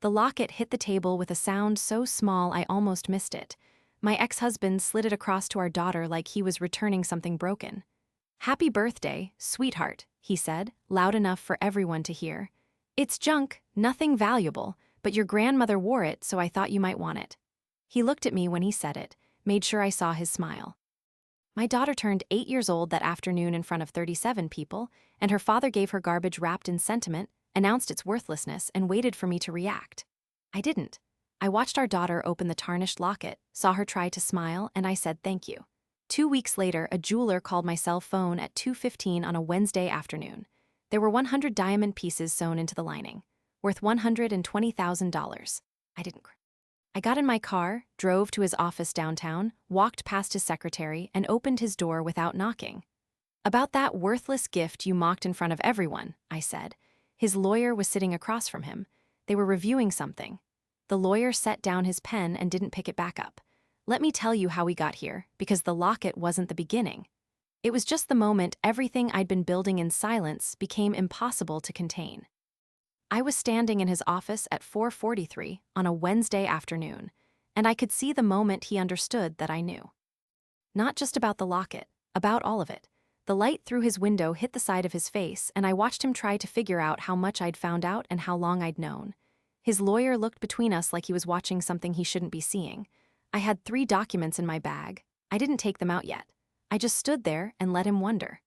The locket hit the table with a sound so small I almost missed it. My ex-husband slid it across to our daughter like he was returning something broken. "Happy birthday, sweetheart," he said, loud enough for everyone to hear. "It's junk, nothing valuable, but your grandmother wore it, so I thought you might want it." He looked at me when he said it, made sure I saw his smile. My daughter turned 8 years old that afternoon in front of 37 people, and her father gave her garbage wrapped in sentiment, announced its worthlessness, and waited for me to react. I didn't. I watched our daughter open the tarnished locket, saw her try to smile, and I said thank you. 2 weeks later, a jeweler called my cell phone at 2:15 on a Wednesday afternoon. There were 100 diamond pieces sewn into the lining, worth $120,000. I didn't cry. I got in my car, drove to his office downtown, walked past his secretary, and opened his door without knocking. "About that worthless gift you mocked in front of everyone," I said. His lawyer was sitting across from him. They were reviewing something. The lawyer set down his pen and didn't pick it back up. "Let me tell you how we got here, because the locket wasn't the beginning. It was just the moment everything I'd been building in silence became impossible to contain." I was standing in his office at 4:43 on a Wednesday afternoon, and I could see the moment he understood that I knew. Not just about the locket, about all of it. The light through his window hit the side of his face, and I watched him try to figure out how much I'd found out and how long I'd known. His lawyer looked between us like he was watching something he shouldn't be seeing. I had 3 documents in my bag. I didn't take them out yet. I just stood there and let him wonder.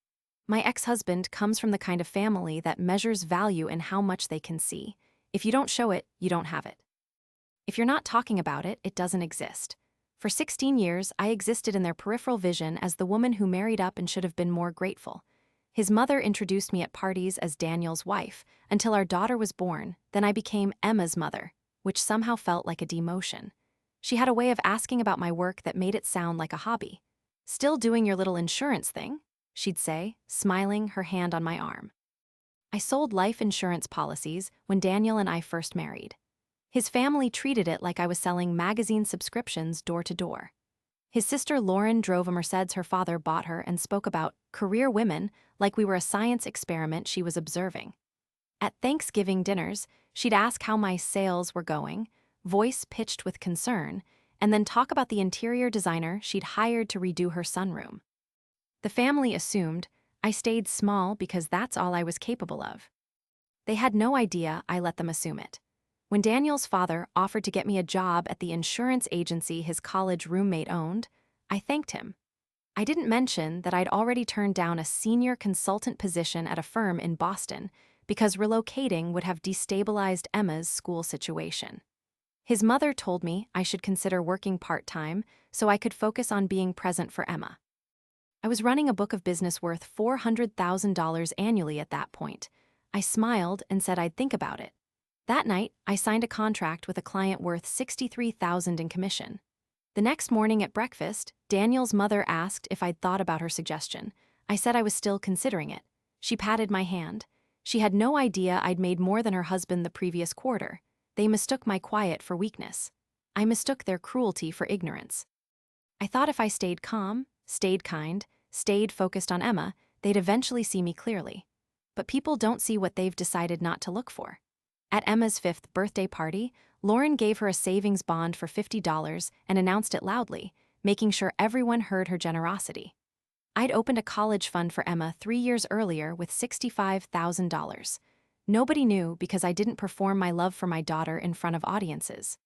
My ex-husband comes from the kind of family that measures value in how much they can see. If you don't show it, you don't have it. If you're not talking about it, it doesn't exist. For 16 years, I existed in their peripheral vision as the woman who married up and should have been more grateful. His mother introduced me at parties as Daniel's wife, until our daughter was born. Then I became Emma's mother, which somehow felt like a demotion. She had a way of asking about my work that made it sound like a hobby. "Still doing your little insurance thing?" she'd say, smiling, her hand on my arm. I sold life insurance policies when Daniel and I first married. His family treated it like I was selling magazine subscriptions door to door. His sister Lauren drove a Mercedes her father bought her and spoke about career women like we were a science experiment she was observing. At Thanksgiving dinners, she'd ask how my sales were going, voice pitched with concern, and then talk about the interior designer she'd hired to redo her sunroom. The family assumed I stayed small because that's all I was capable of. They had no idea I let them assume it. When Daniel's father offered to get me a job at the insurance agency his college roommate owned, I thanked him. I didn't mention that I'd already turned down a senior consultant position at a firm in Boston because relocating would have destabilized Emma's school situation. His mother told me I should consider working part-time so I could focus on being present for Emma. I was running a book of business worth $400,000 annually at that point. I smiled and said I'd think about it. That night, I signed a contract with a client worth $63,000 in commission. The next morning at breakfast, Daniel's mother asked if I'd thought about her suggestion. I said I was still considering it. She patted my hand. She had no idea I'd made more than her husband the previous quarter. They mistook my quiet for weakness. I mistook their cruelty for ignorance. I thought if I stayed calm, stayed kind, stayed focused on Emma, they'd eventually see me clearly. But people don't see what they've decided not to look for. At Emma's 5th birthday party, Lauren gave her a savings bond for $50 and announced it loudly, making sure everyone heard her generosity. I'd opened a college fund for Emma 3 years earlier with $65,000. Nobody knew because I didn't perform my love for my daughter in front of audiences.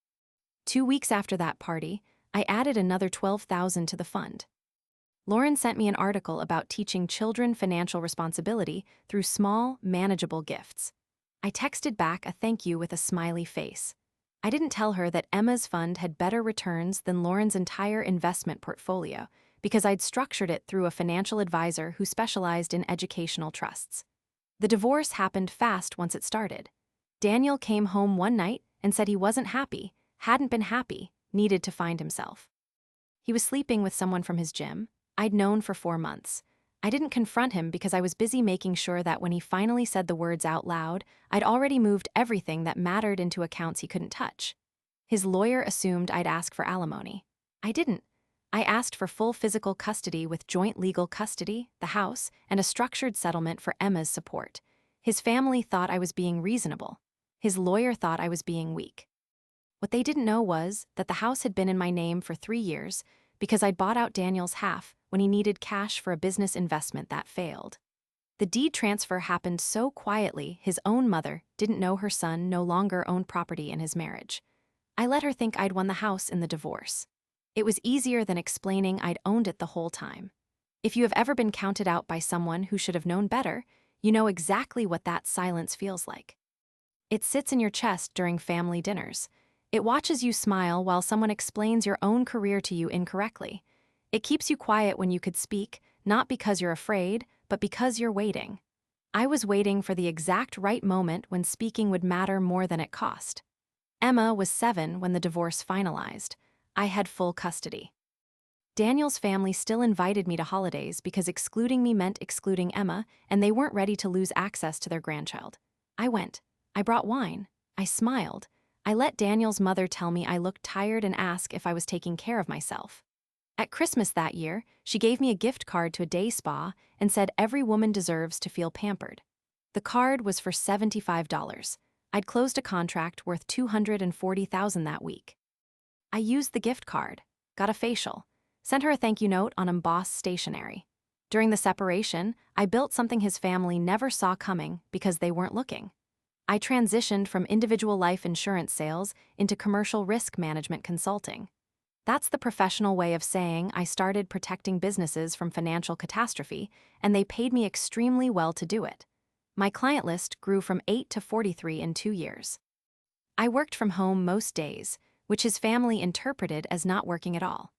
2 weeks after that party, I added another $12,000 to the fund. Lauren sent me an article about teaching children financial responsibility through small, manageable gifts. I texted back a thank you with a smiley face. I didn't tell her that Emma's fund had better returns than Lauren's entire investment portfolio because I'd structured it through a financial advisor who specialized in educational trusts. The divorce happened fast once it started. Daniel came home one night and said he wasn't happy, hadn't been happy, needed to find himself. He was sleeping with someone from his gym. I'd known for 4 months. I didn't confront him because I was busy making sure that when he finally said the words out loud, I'd already moved everything that mattered into accounts he couldn't touch. His lawyer assumed I'd ask for alimony. I didn't. I asked for full physical custody with joint legal custody, the house, and a structured settlement for Emma's support. His family thought I was being reasonable. His lawyer thought I was being weak. What they didn't know was that the house had been in my name for 3 years because I'd bought out Daniel's half when he needed cash for a business investment that failed. The deed transfer happened so quietly his own mother didn't know her son no longer owned property in his marriage. I let her think I'd won the house in the divorce. It was easier than explaining I'd owned it the whole time. If you have ever been counted out by someone who should have known better, you know exactly what that silence feels like. It sits in your chest during family dinners. It watches you smile while someone explains your own career to you incorrectly. It keeps you quiet when you could speak, not because you're afraid, but because you're waiting. I was waiting for the exact right moment when speaking would matter more than it cost. Emma was 7 when the divorce finalized. I had full custody. Daniel's family still invited me to holidays because excluding me meant excluding Emma, and they weren't ready to lose access to their grandchild. I went. I brought wine. I smiled. I let Daniel's mother tell me I looked tired and ask if I was taking care of myself. At Christmas that year, she gave me a gift card to a day spa and said every woman deserves to feel pampered. The card was for $75. I'd closed a contract worth $240,000 that week. I used the gift card, got a facial, sent her a thank you note on embossed stationery. During the separation, I built something his family never saw coming because they weren't looking. I transitioned from individual life insurance sales into commercial risk management consulting. That's the professional way of saying I started protecting businesses from financial catastrophe, and they paid me extremely well to do it. My client list grew from 8 to 43 in 2 years. I worked from home most days, which his family interpreted as not working at all.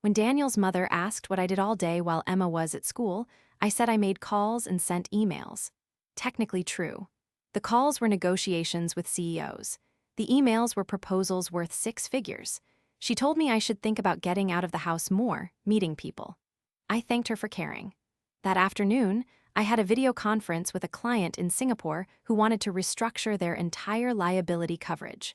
When Daniel's mother asked what I did all day while Emma was at school, I said I made calls and sent emails. Technically true. The calls were negotiations with CEOs. The emails were proposals worth 6 figures. She told me I should think about getting out of the house more, meeting people. I thanked her for caring. That afternoon, I had a video conference with a client in Singapore who wanted to restructure their entire liability coverage.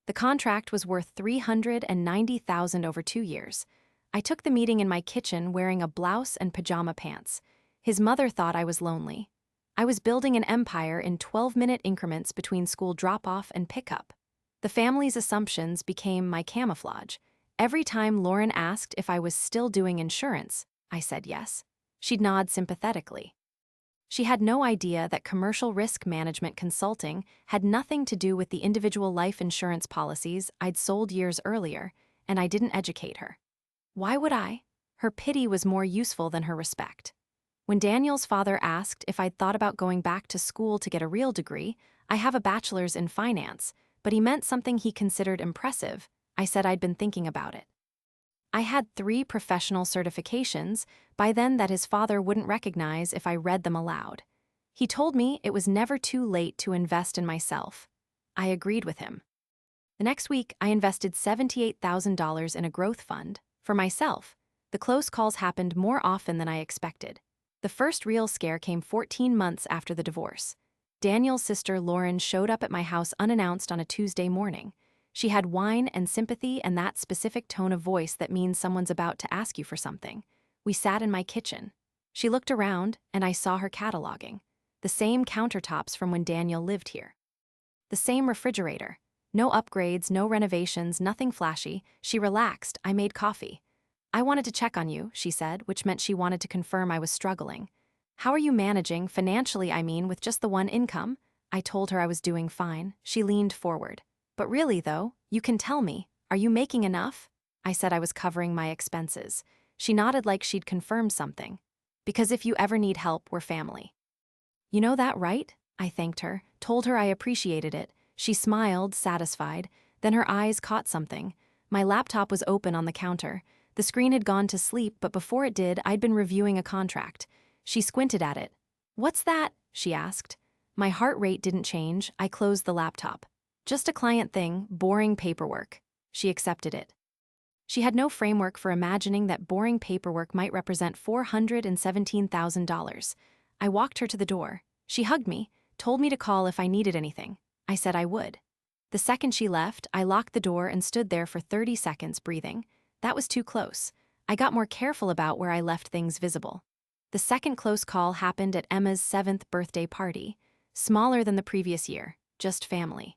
The contract was worth $390,000 over 2 years. I took the meeting in my kitchen wearing a blouse and pajama pants. His mother thought I was lonely. I was building an empire in 12-minute increments between school drop-off and pickup. The family's assumptions became my camouflage. Every time Lauren asked if I was still doing insurance, I said yes. She'd nod sympathetically. She had no idea that commercial risk management consulting had nothing to do with the individual life insurance policies I'd sold years earlier, and I didn't educate her. Why would I? Her pity was more useful than her respect. When Daniel's father asked if I'd thought about going back to school to get a real degree, I have a bachelor's in finance, but he meant something he considered impressive. I said I'd been thinking about it. I had 3 professional certifications by then that his father wouldn't recognize if I read them aloud. He told me it was never too late to invest in myself. I agreed with him. The next week, I invested $78,000 in a growth fund. For myself, the close calls happened more often than I expected. The first real scare came 14 months after the divorce. Daniel's sister Lauren showed up at my house unannounced on a Tuesday morning. She had wine and sympathy and that specific tone of voice that means someone's about to ask you for something. We sat in my kitchen. She looked around, and I saw her cataloging. The same countertops from when Daniel lived here. The same refrigerator. No upgrades, no renovations, nothing flashy. She relaxed. I made coffee. I wanted to check on you, she said, which meant she wanted to confirm I was struggling. How are you managing, financially I mean, with just the one income? I told her I was doing fine. She leaned forward. But really, though, you can tell me, are you making enough? I said I was covering my expenses. She nodded like she'd confirmed something. Because if you ever need help, we're family. You know that, right? I thanked her, told her I appreciated it. She smiled, satisfied. Then her eyes caught something. My laptop was open on the counter. The screen had gone to sleep, but before it did, I'd been reviewing a contract. She squinted at it. What's that? She asked. My heart rate didn't change. I closed the laptop. Just a client thing, boring paperwork. She accepted it. She had no framework for imagining that boring paperwork might represent $417,000. I walked her to the door. She hugged me, told me to call if I needed anything. I said I would. The second she left, I locked the door and stood there for 30 seconds, breathing. That was too close. I got more careful about where I left things visible. The second close call happened at Emma's 7th birthday party, smaller than the previous year. just family.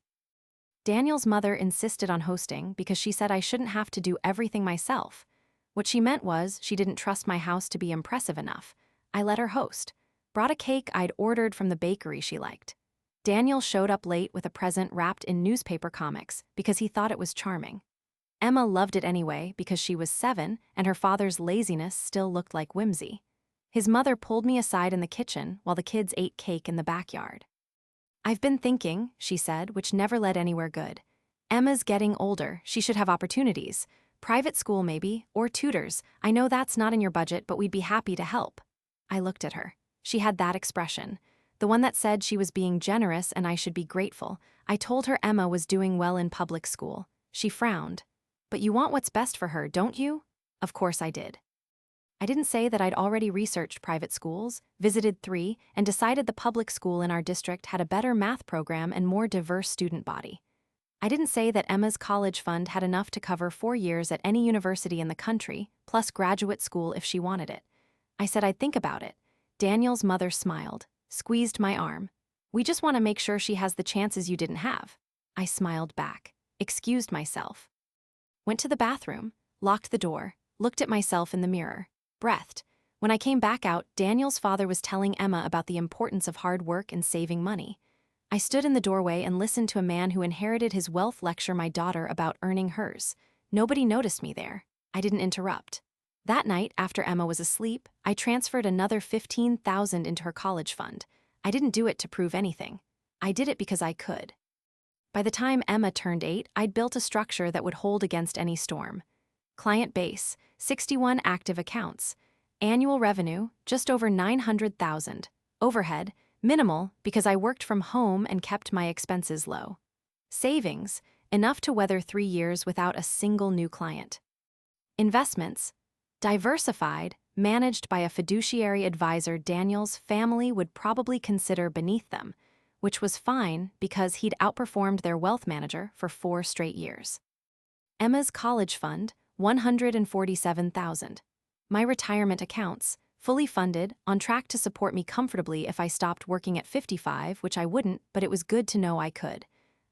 Daniel's mother insisted on hosting because she said I shouldn't have to do everything myself. What she meant was she didn't trust my house to be impressive enough. I let her host. Brought a cake I'd ordered from the bakery she liked. Daniel showed up late with a present wrapped in newspaper comics because he thought it was charming. Emma loved it anyway because she was 7 and her father's laziness still looked like whimsy. His mother pulled me aside in the kitchen while the kids ate cake in the backyard. "I've been thinking," she said, which never led anywhere good. "Emma's getting older, she should have opportunities. Private school maybe, or tutors. I know that's not in your budget, but we'd be happy to help." I looked at her. She had that expression. The one that said she was being generous and I should be grateful. I told her Emma was doing well in public school. She frowned. "But you want what's best for her, don't you?" Of course I did. I didn't say that I'd already researched private schools, visited 3, and decided the public school in our district had a better math program and more diverse student body. I didn't say that Emma's college fund had enough to cover 4 years at any university in the country, plus graduate school if she wanted it. I said I'd think about it. Daniel's mother smiled, squeezed my arm. "We just want to make sure she has the chances you didn't have." I smiled back, excused myself. Went to the bathroom, locked the door, looked at myself in the mirror, breathed. When I came back out, Daniel's father was telling Emma about the importance of hard work and saving money. I stood in the doorway and listened to a man who inherited his wealth lecture my daughter about earning hers. Nobody noticed me there. I didn't interrupt. That night, after Emma was asleep, I transferred another $15,000 into her college fund. I didn't do it to prove anything. I did it because I could. By the time Emma turned 8, I'd built a structure that would hold against any storm. Client base, 61 active accounts. Annual revenue, just over $900,000. Overhead, minimal because I worked from home and kept my expenses low. Savings, enough to weather 3 years without a single new client. Investments, diversified, managed by a fiduciary advisor Daniel's family would probably consider beneath them, which was fine because he'd outperformed their wealth manager for 4 straight years. Emma's college fund, $147,000. My retirement accounts, fully funded, on track to support me comfortably if I stopped working at 55, which I wouldn't, but it was good to know I could.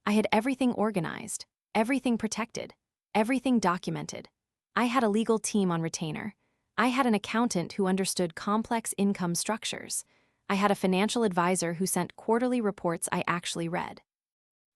I had everything organized, everything protected, everything documented. I had a legal team on retainer. I had an accountant who understood complex income structures. I had a financial advisor who sent quarterly reports I actually read.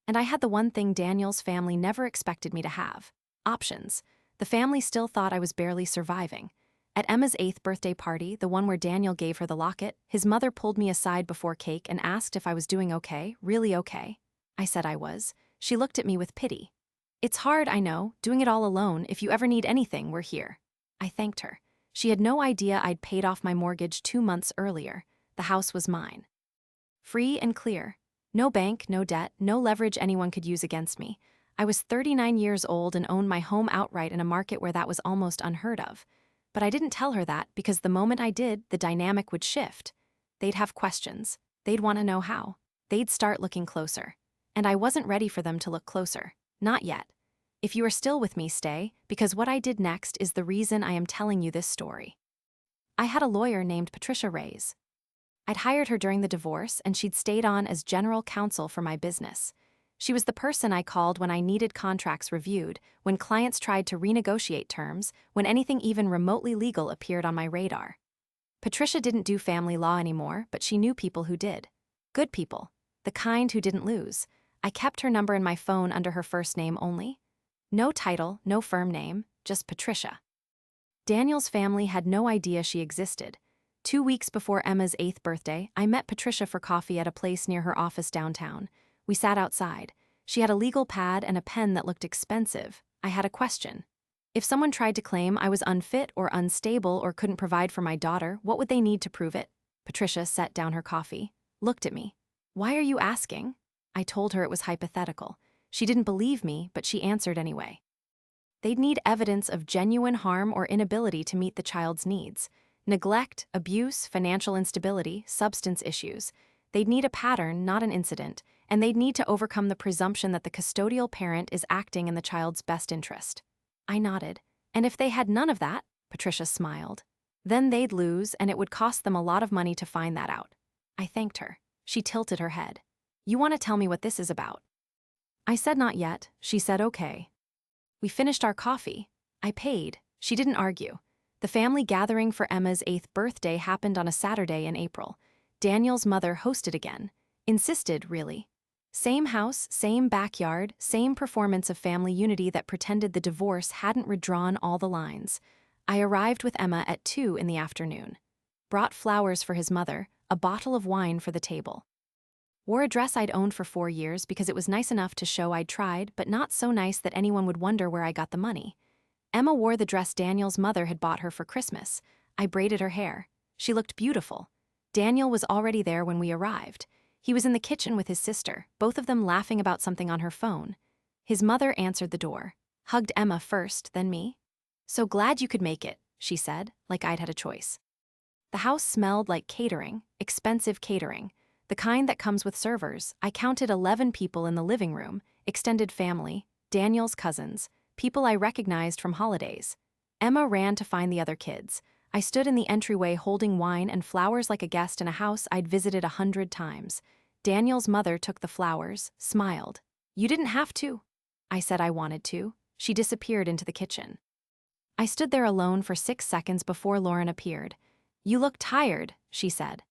And I had the one thing Daniel's family never expected me to have: options. The family still thought I was barely surviving. At Emma's 8th birthday party, the one where Daniel gave her the locket, his mother pulled me aside before cake and asked if I was doing okay, really okay. I said I was. She looked at me with pity. "It's hard, I know, doing it all alone. If you ever need anything, we're here." I thanked her. She had no idea I'd paid off my mortgage 2 months earlier. The house was mine. Free and clear. No bank, no debt, no leverage anyone could use against me. I was 39 years old and owned my home outright in a market where that was almost unheard of. But I didn't tell her that because the moment I did, the dynamic would shift. They'd have questions. They'd want to know how. They'd start looking closer. And I wasn't ready for them to look closer. Not yet. If you are still with me, stay, because what I did next is the reason I am telling you this story. I had a lawyer named Patricia Reyes. I'd hired her during the divorce, and she'd stayed on as general counsel for my business. She was the person I called when I needed contracts reviewed, when clients tried to renegotiate terms, when anything even remotely legal appeared on my radar. Patricia didn't do family law anymore, but she knew people who did. Good people. The kind who didn't lose. I kept her number in my phone under her first name only. No title, no firm name, just Patricia. Daniel's family had no idea she existed. 2 weeks before Emma's 8th birthday, I met Patricia for coffee at a place near her office downtown. We sat outside. She had a legal pad and a pen that looked expensive. I had a question. If someone tried to claim I was unfit or unstable or couldn't provide for my daughter, what would they need to prove it? Patricia set down her coffee, looked at me. "Why are you asking?" I told her it was hypothetical. She didn't believe me, but she answered anyway. They'd need evidence of genuine harm or inability to meet the child's needs. Neglect, abuse, financial instability, substance issues. They'd need a pattern, not an incident, and they'd need to overcome the presumption that the custodial parent is acting in the child's best interest. I nodded. And if they had none of that, Patricia smiled, then they'd lose, and it would cost them a lot of money to find that out. I thanked her. She tilted her head. You want to tell me what this is about? I said not yet. She said okay. We finished our coffee. I paid. She didn't argue. The family gathering for Emma's 8th birthday happened on a Saturday in April. Daniel's mother hosted again. Insisted, really. Same house, same backyard, same performance of family unity that pretended the divorce hadn't redrawn all the lines. I arrived with Emma at 2 in the afternoon. Brought flowers for his mother, a bottle of wine for the table. Wore a dress I'd owned for 4 years because it was nice enough to show I'd tried, but not so nice that anyone would wonder where I got the money. Emma wore the dress Daniel's mother had bought her for Christmas. I braided her hair. She looked beautiful. Daniel was already there when we arrived. He was in the kitchen with his sister, both of them laughing about something on her phone. His mother answered the door. Hugged Emma first, then me. "So glad you could make it," she said, like I'd had a choice. The house smelled like catering, expensive catering. The kind that comes with servers. I counted 11 people in the living room, extended family, Daniel's cousins, people I recognized from holidays. Emma ran to find the other kids. I stood in the entryway holding wine and flowers like a guest in a house I'd visited 100 times. Daniel's mother took the flowers, smiled. "You didn't have to." I said I wanted to. She disappeared into the kitchen. I stood there alone for 6 seconds before Lauren appeared. "You look tired," she said.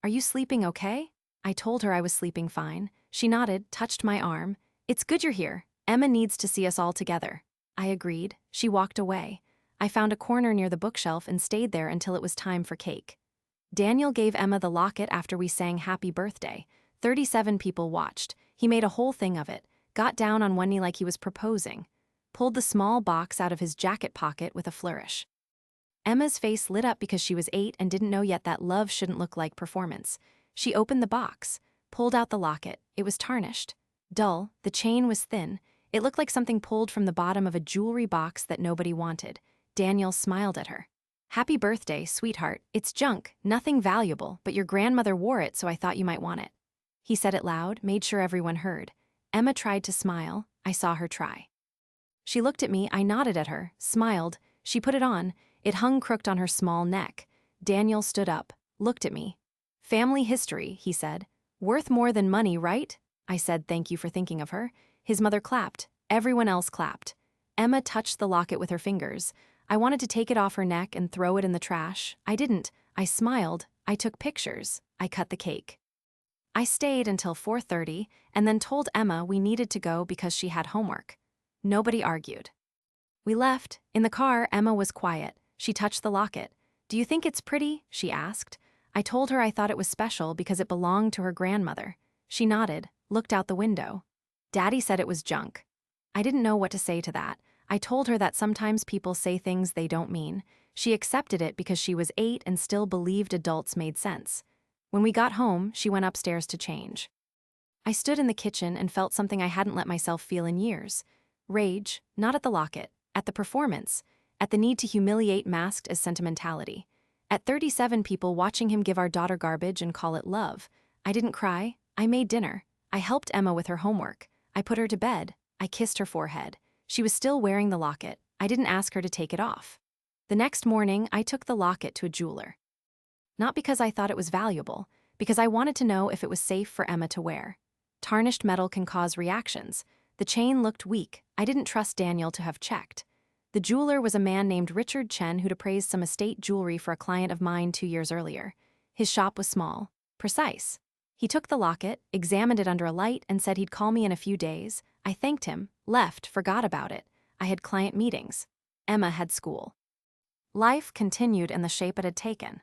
"Are you sleeping okay?" I told her I was sleeping fine. She nodded, touched my arm. "It's good you're here. Emma needs to see us all together." I agreed. She walked away. I found a corner near the bookshelf and stayed there until it was time for cake. Daniel gave Emma the locket after we sang Happy Birthday. 37 people watched. He made a whole thing of it, got down on one knee like he was proposing, pulled the small box out of his jacket pocket with a flourish. Emma's face lit up because she was 8 and didn't know yet that love shouldn't look like performance. She opened the box, pulled out the locket. It was tarnished. Dull, the chain was thin. It looked like something pulled from the bottom of a jewelry box that nobody wanted. Daniel smiled at her. "Happy birthday, sweetheart. It's junk, nothing valuable, but your grandmother wore it, so I thought you might want it." He said it loud, made sure everyone heard. Emma tried to smile. I saw her try. She looked at me, I nodded at her, smiled. She put it on. It hung crooked on her small neck. Daniel stood up, looked at me. "Family history," he said. "Worth more than money, right?" I said thank you for thinking of her. His mother clapped. Everyone else clapped. Emma touched the locket with her fingers. I wanted to take it off her neck and throw it in the trash. I didn't. I smiled. I took pictures. I cut the cake. I stayed until 4:30 and then told Emma we needed to go because she had homework. Nobody argued. We left. In the car, Emma was quiet. She touched the locket. "Do you think it's pretty?" she asked. I told her I thought it was special because it belonged to her grandmother. She nodded, looked out the window. Daddy said it was junk. I didn't know what to say to that. I told her that sometimes people say things they don't mean. She accepted it because she was 8 and still believed adults made sense. When we got home, she went upstairs to change. I stood in the kitchen and felt something I hadn't let myself feel in years. Rage, not at the locket, at the performance, at the need to humiliate masked as sentimentality. At 37 people watching him give our daughter garbage and call it love. I didn't cry. I made dinner. I helped Emma with her homework. I put her to bed. I kissed her forehead. She was still wearing the locket. I didn't ask her to take it off. The next morning, I took the locket to a jeweler. Not because I thought it was valuable, because I wanted to know if it was safe for Emma to wear. Tarnished metal can cause reactions. The chain looked weak. I didn't trust Daniel to have checked. The jeweler was a man named Richard Chen who'd appraised some estate jewelry for a client of mine 2 years earlier. His shop was small, precise. He took the locket, examined it under a light, and said he'd call me in a few days. I thanked him, left, forgot about it. I had client meetings. Emma had school. Life continued in the shape it had taken.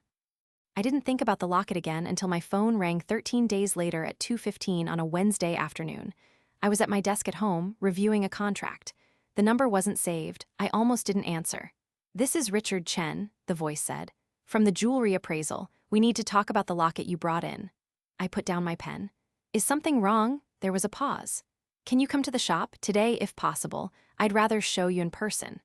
I didn't think about the locket again until my phone rang 13 days later at 2:15 on a Wednesday afternoon. I was at my desk at home, reviewing a contract. The number wasn't saved. I almost didn't answer. "This is Richard Chen," the voice said. "From the jewelry appraisal. We need to talk about the locket you brought in." I put down my pen. "Is something wrong?" There was a pause. "Can you come to the shop, today if possible? I'd rather show you in person."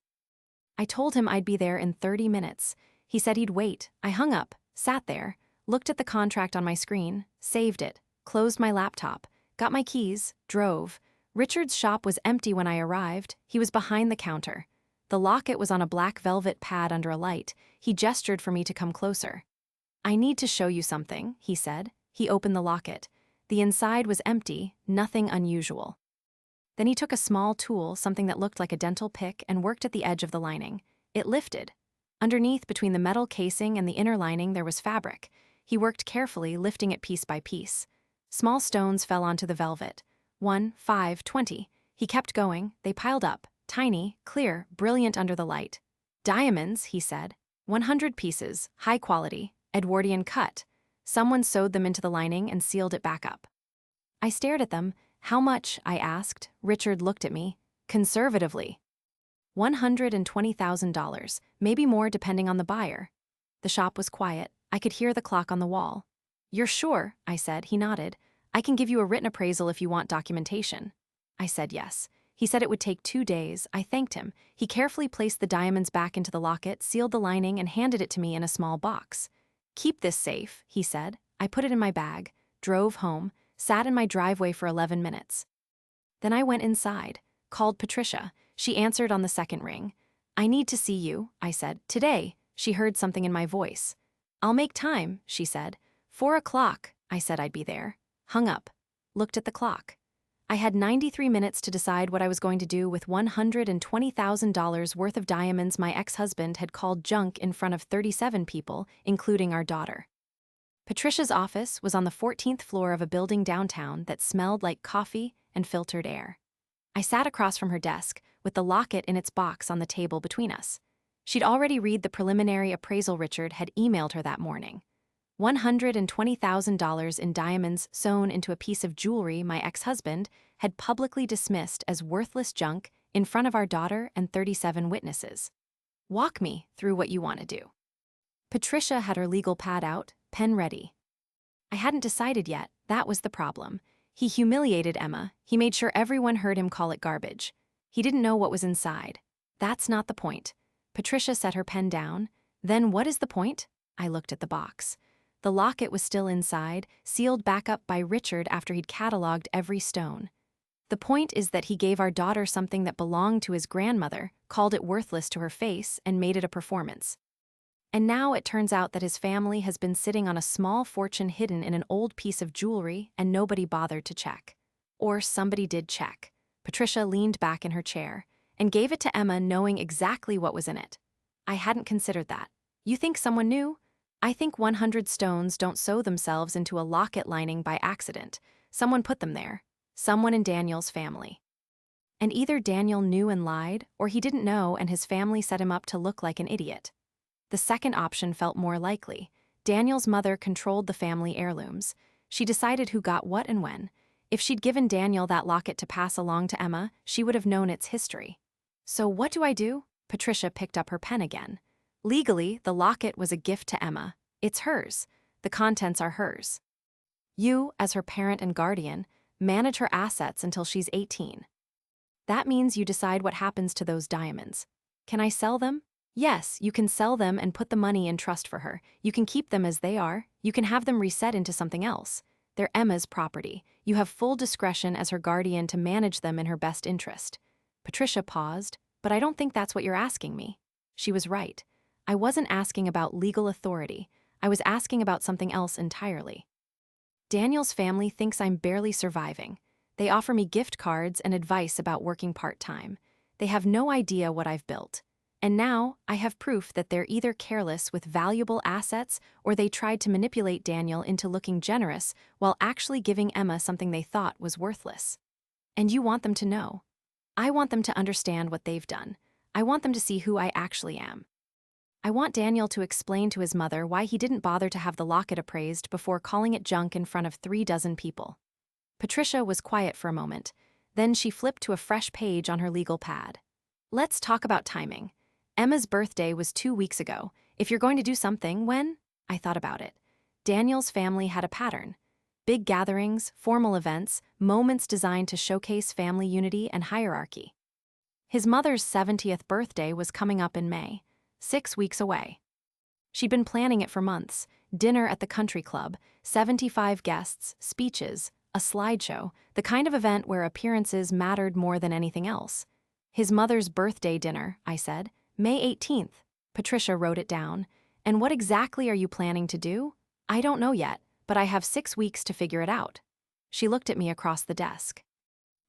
I told him I'd be there in 30 minutes. He said he'd wait. I hung up, sat there, looked at the contract on my screen, saved it, closed my laptop, got my keys, drove. Richard's shop was empty when I arrived. He was behind the counter. The locket was on a black velvet pad under a light. He gestured for me to come closer. "I need to show you something," he said. He opened the locket. The inside was empty, nothing unusual. Then he took a small tool, something that looked like a dental pick, and worked at the edge of the lining. It lifted. Underneath, between the metal casing and the inner lining, there was fabric. He worked carefully, lifting it piece by piece. Small stones fell onto the velvet. 1, 5, 20. He kept going. They piled up, tiny, clear, brilliant under the light. Diamonds, he said. 100 pieces, high quality, Edwardian cut. Someone sewed them into the lining and sealed it back up. I stared at them. How much? I asked. Richard looked at me. Conservatively. $120,000, maybe more depending on the buyer. The shop was quiet. I could hear the clock on the wall. You're sure? I said. He nodded. I can give you a written appraisal if you want documentation. I said yes. He said it would take 2 days. I thanked him. He carefully placed the diamonds back into the locket, sealed the lining, and handed it to me in a small box. Keep this safe, he said. I put it in my bag, drove home, sat in my driveway for 11 minutes. Then I went inside, called Patricia. She answered on the second ring. I need to see you, I said. Today. She heard something in my voice. I'll make time, she said. 4 o'clock, I said I'd be there. Hung up. Looked at the clock. I had 93 minutes to decide what I was going to do with $120,000 worth of diamonds my ex-husband had called junk in front of 37 people, including our daughter. Patricia's office was on the 14th floor of a building downtown that smelled like coffee and filtered air. I sat across from her desk, with the locket in its box on the table between us. She'd already read the preliminary appraisal Richard had emailed her that morning. $120,000 in diamonds sewn into a piece of jewelry my ex-husband had publicly dismissed as worthless junk in front of our daughter and 37 witnesses. Walk me through what you want to do. Patricia had her legal pad out, pen ready. I hadn't decided yet, that was the problem. He humiliated Emma. He made sure everyone heard him call it garbage. He didn't know what was inside. That's not the point. Patricia set her pen down. Then what is the point? I looked at the box. The locket was still inside, sealed back up by Richard after he'd cataloged every stone. The point is that he gave our daughter something that belonged to his grandmother, called it worthless to her face, and made it a performance. And now it turns out that his family has been sitting on a small fortune hidden in an old piece of jewelry and nobody bothered to check. Or somebody did check. Patricia leaned back in her chair and gave it to Emma knowing exactly what was in it. I hadn't considered that. You think someone knew? I think 100 stones don't sew themselves into a locket lining by accident. Someone put them there. Someone in Daniel's family. And either Daniel knew and lied, or he didn't know and his family set him up to look like an idiot. The second option felt more likely. Daniel's mother controlled the family heirlooms. She decided who got what and when. If she'd given Daniel that locket to pass along to Emma, she would have known its history. So what do I do? Patricia picked up her pen again. Legally, the locket was a gift to Emma. It's hers. The contents are hers. You, as her parent and guardian, manage her assets until she's 18. That means you decide what happens to those diamonds. Can I sell them? Yes, you can sell them and put the money in trust for her. You can keep them as they are. You can have them reset into something else. They're Emma's property. You have full discretion as her guardian to manage them in her best interest. Patricia paused, but I don't think that's what you're asking me. She was right. I wasn't asking about legal authority. I was asking about something else entirely. Daniel's family thinks I'm barely surviving. They offer me gift cards and advice about working part-time. They have no idea what I've built. And now, I have proof that they're either careless with valuable assets or they tried to manipulate Daniel into looking generous while actually giving Emma something they thought was worthless. And you want them to know. I want them to understand what they've done. I want them to see who I actually am. I want Daniel to explain to his mother why he didn't bother to have the locket appraised before calling it junk in front of 36 people. Patricia was quiet for a moment. Then she flipped to a fresh page on her legal pad. Let's talk about timing. Emma's birthday was 2 weeks ago. If you're going to do something, when? I thought about it. Daniel's family had a pattern. Big gatherings, formal events, moments designed to showcase family unity and hierarchy. His mother's 70th birthday was coming up in May, 6 weeks away. She'd been planning it for months. Dinner at the country club, 75 guests, speeches, a slideshow, the kind of event where appearances mattered more than anything else. His mother's birthday dinner, I said. May 18th. Patricia wrote it down. And what exactly are you planning to do? I don't know yet, but I have 6 weeks to figure it out. She looked at me across the desk.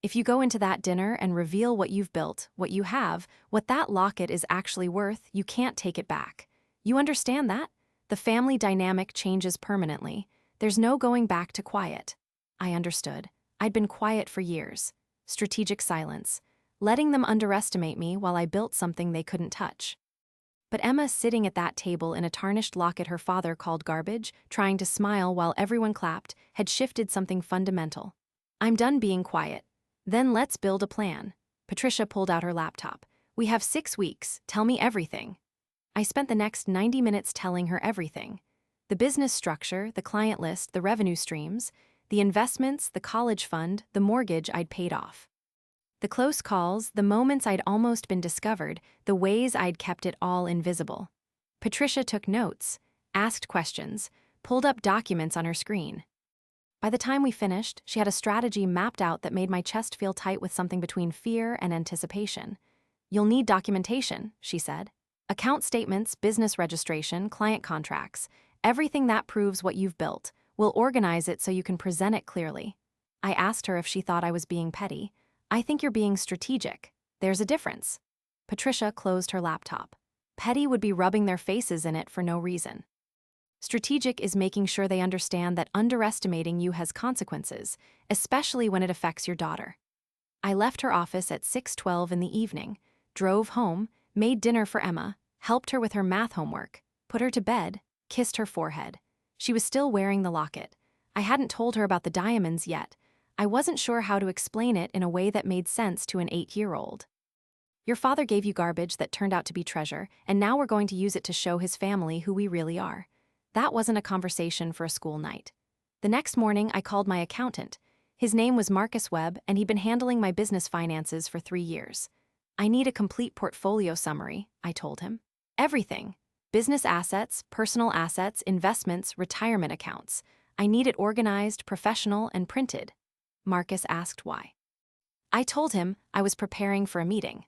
If you go into that dinner and reveal what you've built, what you have, what that locket is actually worth, you can't take it back. You understand that? The family dynamic changes permanently. There's no going back to quiet. I understood. I'd been quiet for years. Strategic silence. Letting them underestimate me while I built something they couldn't touch. But Emma, sitting at that table in a tarnished locket her father called garbage, trying to smile while everyone clapped, had shifted something fundamental. I'm done being quiet. Then let's build a plan. Patricia pulled out her laptop. We have 6 weeks. Tell me everything. I spent the next 90 minutes telling her everything. The business structure, the client list, the revenue streams, the investments, the college fund, the mortgage I'd paid off. The close calls, the moments I'd almost been discovered, the ways I'd kept it all invisible. Patricia took notes, asked questions, pulled up documents on her screen. By the time we finished, she had a strategy mapped out that made my chest feel tight with something between fear and anticipation. You'll need documentation, she said. Account statements, business registration, client contracts, everything that proves what you've built. We'll organize it so you can present it clearly. I asked her if she thought I was being petty. I think you're being strategic. There's a difference. Patricia closed her laptop. Petty would be rubbing their faces in it for no reason. Strategic is making sure they understand that underestimating you has consequences, especially when it affects your daughter. I left her office at 6:12 in the evening, drove home, made dinner for Emma, helped her with her math homework, put her to bed, kissed her forehead. She was still wearing the locket. I hadn't told her about the diamonds yet. I wasn't sure how to explain it in a way that made sense to an 8-year-old. Your father gave you garbage that turned out to be treasure, and now we're going to use it to show his family who we really are. That wasn't a conversation for a school night. The next morning, I called my accountant. His name was Marcus Webb, and he'd been handling my business finances for 3 years. I need a complete portfolio summary, I told him. Everything. Business assets, personal assets, investments, retirement accounts. I need it organized, professional, and printed. Marcus asked why. I told him I was preparing for a meeting.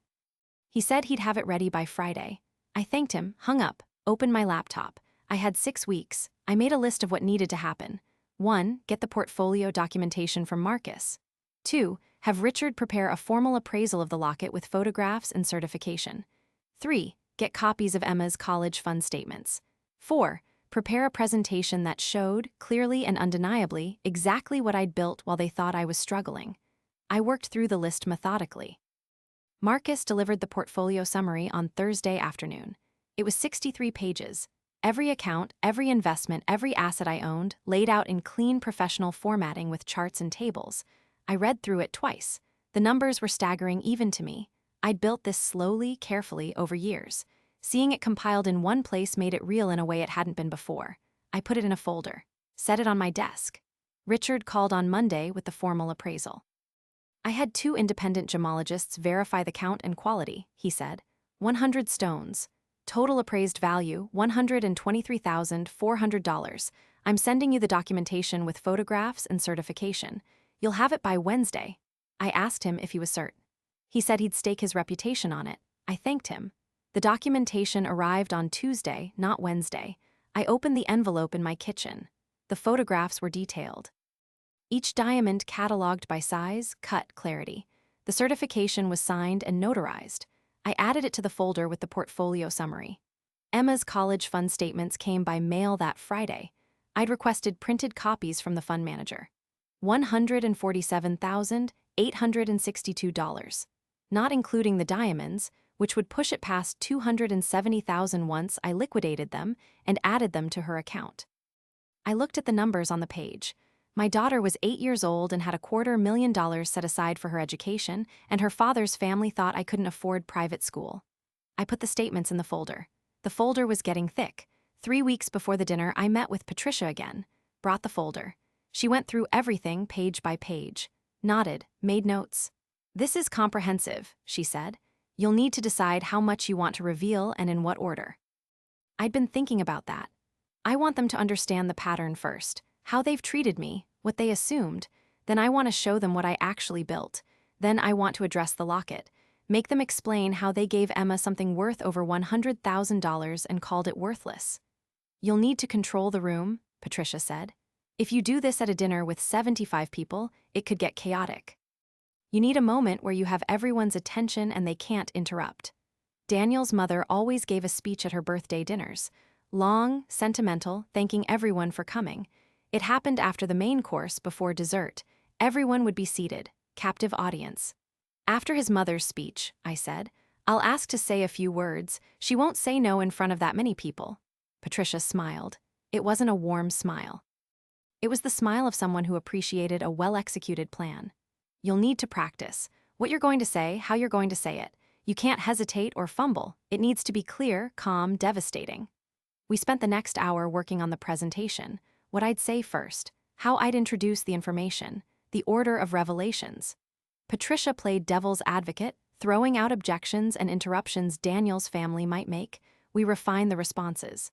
He said he'd have it ready by Friday. I thanked him, hung up, opened my laptop. I had 6 weeks. I made a list of what needed to happen. 1. Get the portfolio documentation from Marcus. 2. Have Richard prepare a formal appraisal of the locket with photographs and certification. 3. Get copies of Emma's college fund statements. 4. Prepare a presentation that showed, clearly and undeniably, exactly what I'd built while they thought I was struggling. I worked through the list methodically. Marcus delivered the portfolio summary on Thursday afternoon. It was 63 pages. Every account, every investment, every asset I owned, laid out in clean professional formatting with charts and tables. I read through it twice. The numbers were staggering even to me. I'd built this slowly, carefully, over years. Seeing it compiled in one place made it real in a way it hadn't been before. I put it in a folder, set it on my desk. Richard called on Monday with the formal appraisal. I had 2 independent gemologists verify the count and quality, he said. 100 stones. Total appraised value, $123,400. I'm sending you the documentation with photographs and certification. You'll have it by Wednesday. I asked him if he was certain. He said he'd stake his reputation on it. I thanked him. The documentation arrived on Tuesday, not Wednesday. I opened the envelope in my kitchen. The photographs were detailed. Each diamond cataloged by size, cut, clarity. The certification was signed and notarized. I added it to the folder with the portfolio summary. Emma's college fund statements came by mail that Friday. I'd requested printed copies from the fund manager. $147,862, not including the diamonds, which would push it past $270,000 once I liquidated them and added them to her account. I looked at the numbers on the page. My daughter was 8 years old and had $250,000 set aside for her education, and her father's family thought I couldn't afford private school. I put the statements in the folder. The folder was getting thick. 3 weeks before the dinner, I met with Patricia again, brought the folder. She went through everything page by page, nodded, made notes. This is comprehensive, she said. You'll need to decide how much you want to reveal and in what order. I'd been thinking about that. I want them to understand the pattern first. How they've treated me, what they assumed. Then I want to show them what I actually built. Then I want to address the locket. Make them explain how they gave Emma something worth over $100,000 and called it worthless. You'll need to control the room, Patricia said. If you do this at a dinner with 75 people, it could get chaotic. You need a moment where you have everyone's attention and they can't interrupt. Daniel's mother always gave a speech at her birthday dinners. Long, sentimental, thanking everyone for coming. It happened after the main course, before dessert. Everyone would be seated, captive audience. After his mother's speech, I said, I'll ask to say a few words. She won't say no in front of that many people. Patricia smiled. It wasn't a warm smile. It was the smile of someone who appreciated a well-executed plan. You'll need to practice. What you're going to say, how you're going to say it. You can't hesitate or fumble. It needs to be clear, calm, devastating. We spent the next hour working on the presentation, what I'd say first, how I'd introduce the information, the order of revelations. Patricia played devil's advocate, throwing out objections and interruptions Daniel's family might make. We refined the responses.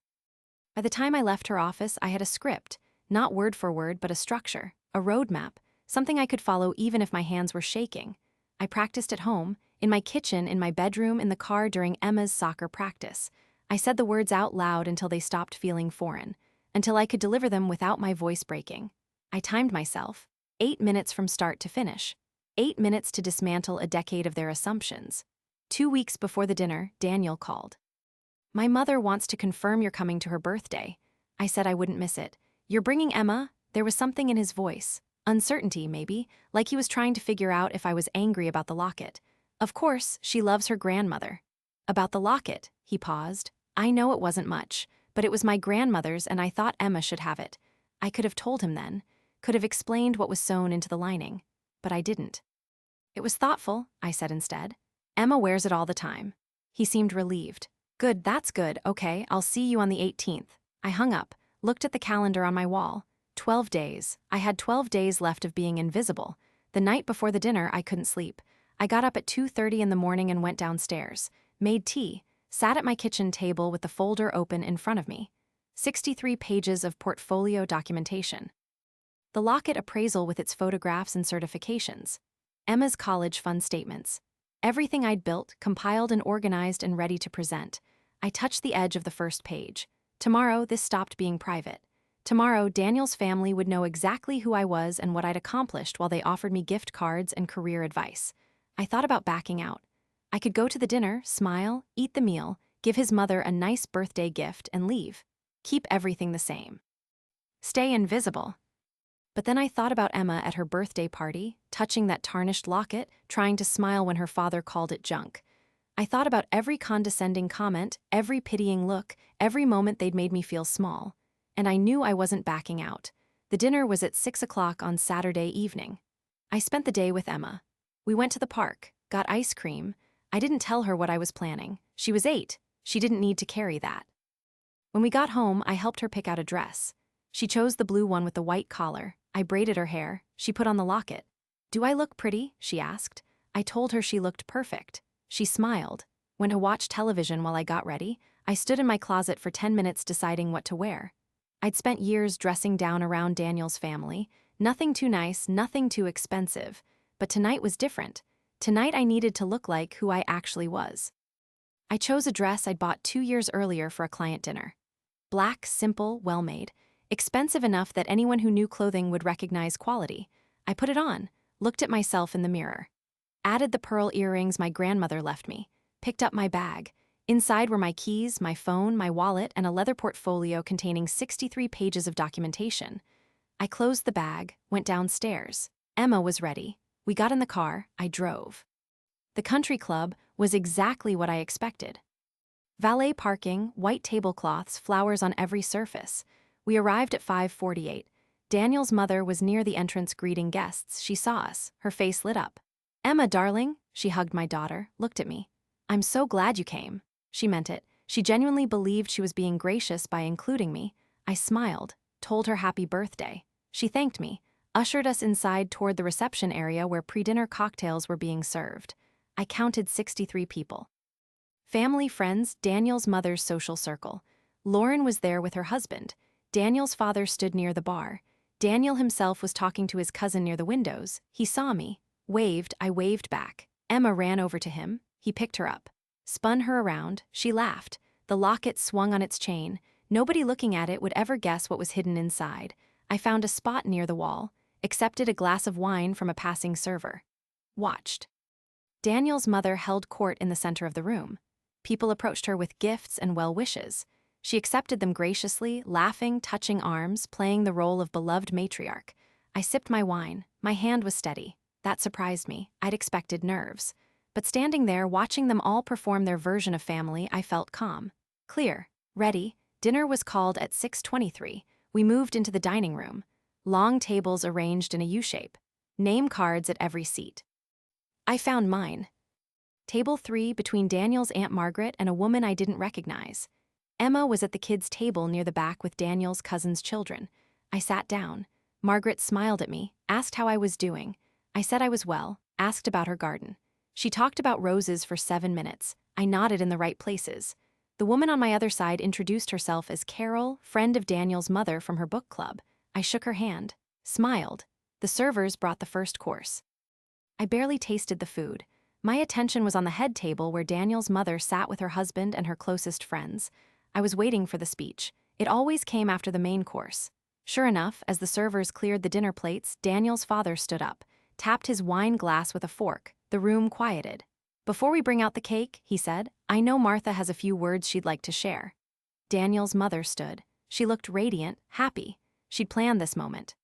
By the time I left her office, I had a script, not word for word, but a structure, a roadmap, something I could follow even if my hands were shaking. I practiced at home, in my kitchen, in my bedroom, in the car during Emma's soccer practice. I said the words out loud until they stopped feeling foreign, until I could deliver them without my voice breaking. I timed myself, 8 minutes from start to finish, 8 minutes to dismantle a decade of their assumptions. 2 weeks before the dinner, Daniel called. My mother wants to confirm you're coming to her birthday. I said I wouldn't miss it. You're bringing Emma? There was something in his voice. Uncertainty, maybe, like he was trying to figure out if I was angry about the locket. Of course, she loves her grandmother. About the locket, he paused. I know it wasn't much, but it was my grandmother's and I thought Emma should have it. I could have told him then, could have explained what was sewn into the lining, but I didn't. It was thoughtful, I said instead. Emma wears it all the time. He seemed relieved. Good, that's good, okay, I'll see you on the 18th. I hung up, looked at the calendar on my wall. 12 days. I had 12 days left of being invisible. The night before the dinner, I couldn't sleep. I got up at 2:30 in the morning and went downstairs, made tea, sat at my kitchen table with the folder open in front of me. 63 pages of portfolio documentation. The locket appraisal with its photographs and certifications. Emma's college fund statements. Everything I'd built, compiled and organized and ready to present. I touched the edge of the first page. Tomorrow, this stopped being private. Tomorrow, Daniel's family would know exactly who I was and what I'd accomplished while they offered me gift cards and career advice. I thought about backing out. I could go to the dinner, smile, eat the meal, give his mother a nice birthday gift, and leave. Keep everything the same. Stay invisible. But then I thought about Emma at her birthday party, touching that tarnished locket, trying to smile when her father called it junk. I thought about every condescending comment, every pitying look, every moment they'd made me feel small. And I knew I wasn't backing out. The dinner was at 6 o'clock on Saturday evening. I spent the day with Emma. We went to the park, got ice cream. I didn't tell her what I was planning. She was 8. She didn't need to carry that. When we got home, I helped her pick out a dress. She chose the blue one with the white collar. I braided her hair. She put on the locket. Do I look pretty? She asked. I told her she looked perfect. She smiled. Went to watch television while I got ready. I stood in my closet for 10 minutes deciding what to wear. I'd spent years dressing down around Daniel's family. Nothing too nice, nothing too expensive. But tonight was different. Tonight I needed to look like who I actually was. I chose a dress I'd bought 2 years earlier for a client dinner. Black, simple, well-made. Expensive enough that anyone who knew clothing would recognize quality. I put it on, looked at myself in the mirror. Added the pearl earrings my grandmother left me. Picked up my bag. Inside were my keys, my phone, my wallet, and a leather portfolio containing 63 pages of documentation. I closed the bag, went downstairs. Emma was ready. We got in the car, I drove. The country club was exactly what I expected. Valet parking, white tablecloths, flowers on every surface. We arrived at 5:48. Daniel's mother was near the entrance greeting guests. She saw us. Her face lit up. Emma, darling, she hugged my daughter, looked at me. I'm so glad you came. She meant it. She genuinely believed she was being gracious by including me. I smiled, told her happy birthday. She thanked me, ushered us inside toward the reception area where pre-dinner cocktails were being served. I counted 63 people. Family, friends, Daniel's mother's social circle. Lauren was there with her husband. Daniel's father stood near the bar. Daniel himself was talking to his cousin near the windows. He saw me, waved, I waved back. Emma ran over to him. He picked her up. Spun her around, she laughed. The locket swung on its chain. Nobody looking at it would ever guess what was hidden inside. I found a spot near the wall, accepted a glass of wine from a passing server. Watched. Daniel's mother held court in the center of the room. People approached her with gifts and well wishes. She accepted them graciously, laughing, touching arms, playing the role of beloved matriarch. I sipped my wine. My hand was steady. That surprised me. I'd expected nerves. But standing there, watching them all perform their version of family, I felt calm. Clear. Ready. Dinner was called at 6:23. We moved into the dining room. Long tables arranged in a U-shape. Name cards at every seat. I found mine. Table 3 between Daniel's Aunt Margaret and a woman I didn't recognize. Emma was at the kids' table near the back with Daniel's cousin's children. I sat down. Margaret smiled at me, asked how I was doing. I said I was well, asked about her garden. She talked about roses for 7 minutes. I nodded in the right places. The woman on my other side introduced herself as Carol, friend of Daniel's mother from her book club. I shook her hand, smiled. The servers brought the first course. I barely tasted the food. My attention was on the head table where Daniel's mother sat with her husband and her closest friends. I was waiting for the speech. It always came after the main course. Sure enough, as the servers cleared the dinner plates, Daniel's father stood up, tapped his wine glass with a fork. The room quieted. "Before we bring out the cake," he said, "I know Martha has a few words she'd like to share." Daniel's mother stood. She looked radiant, happy. She'd planned this moment.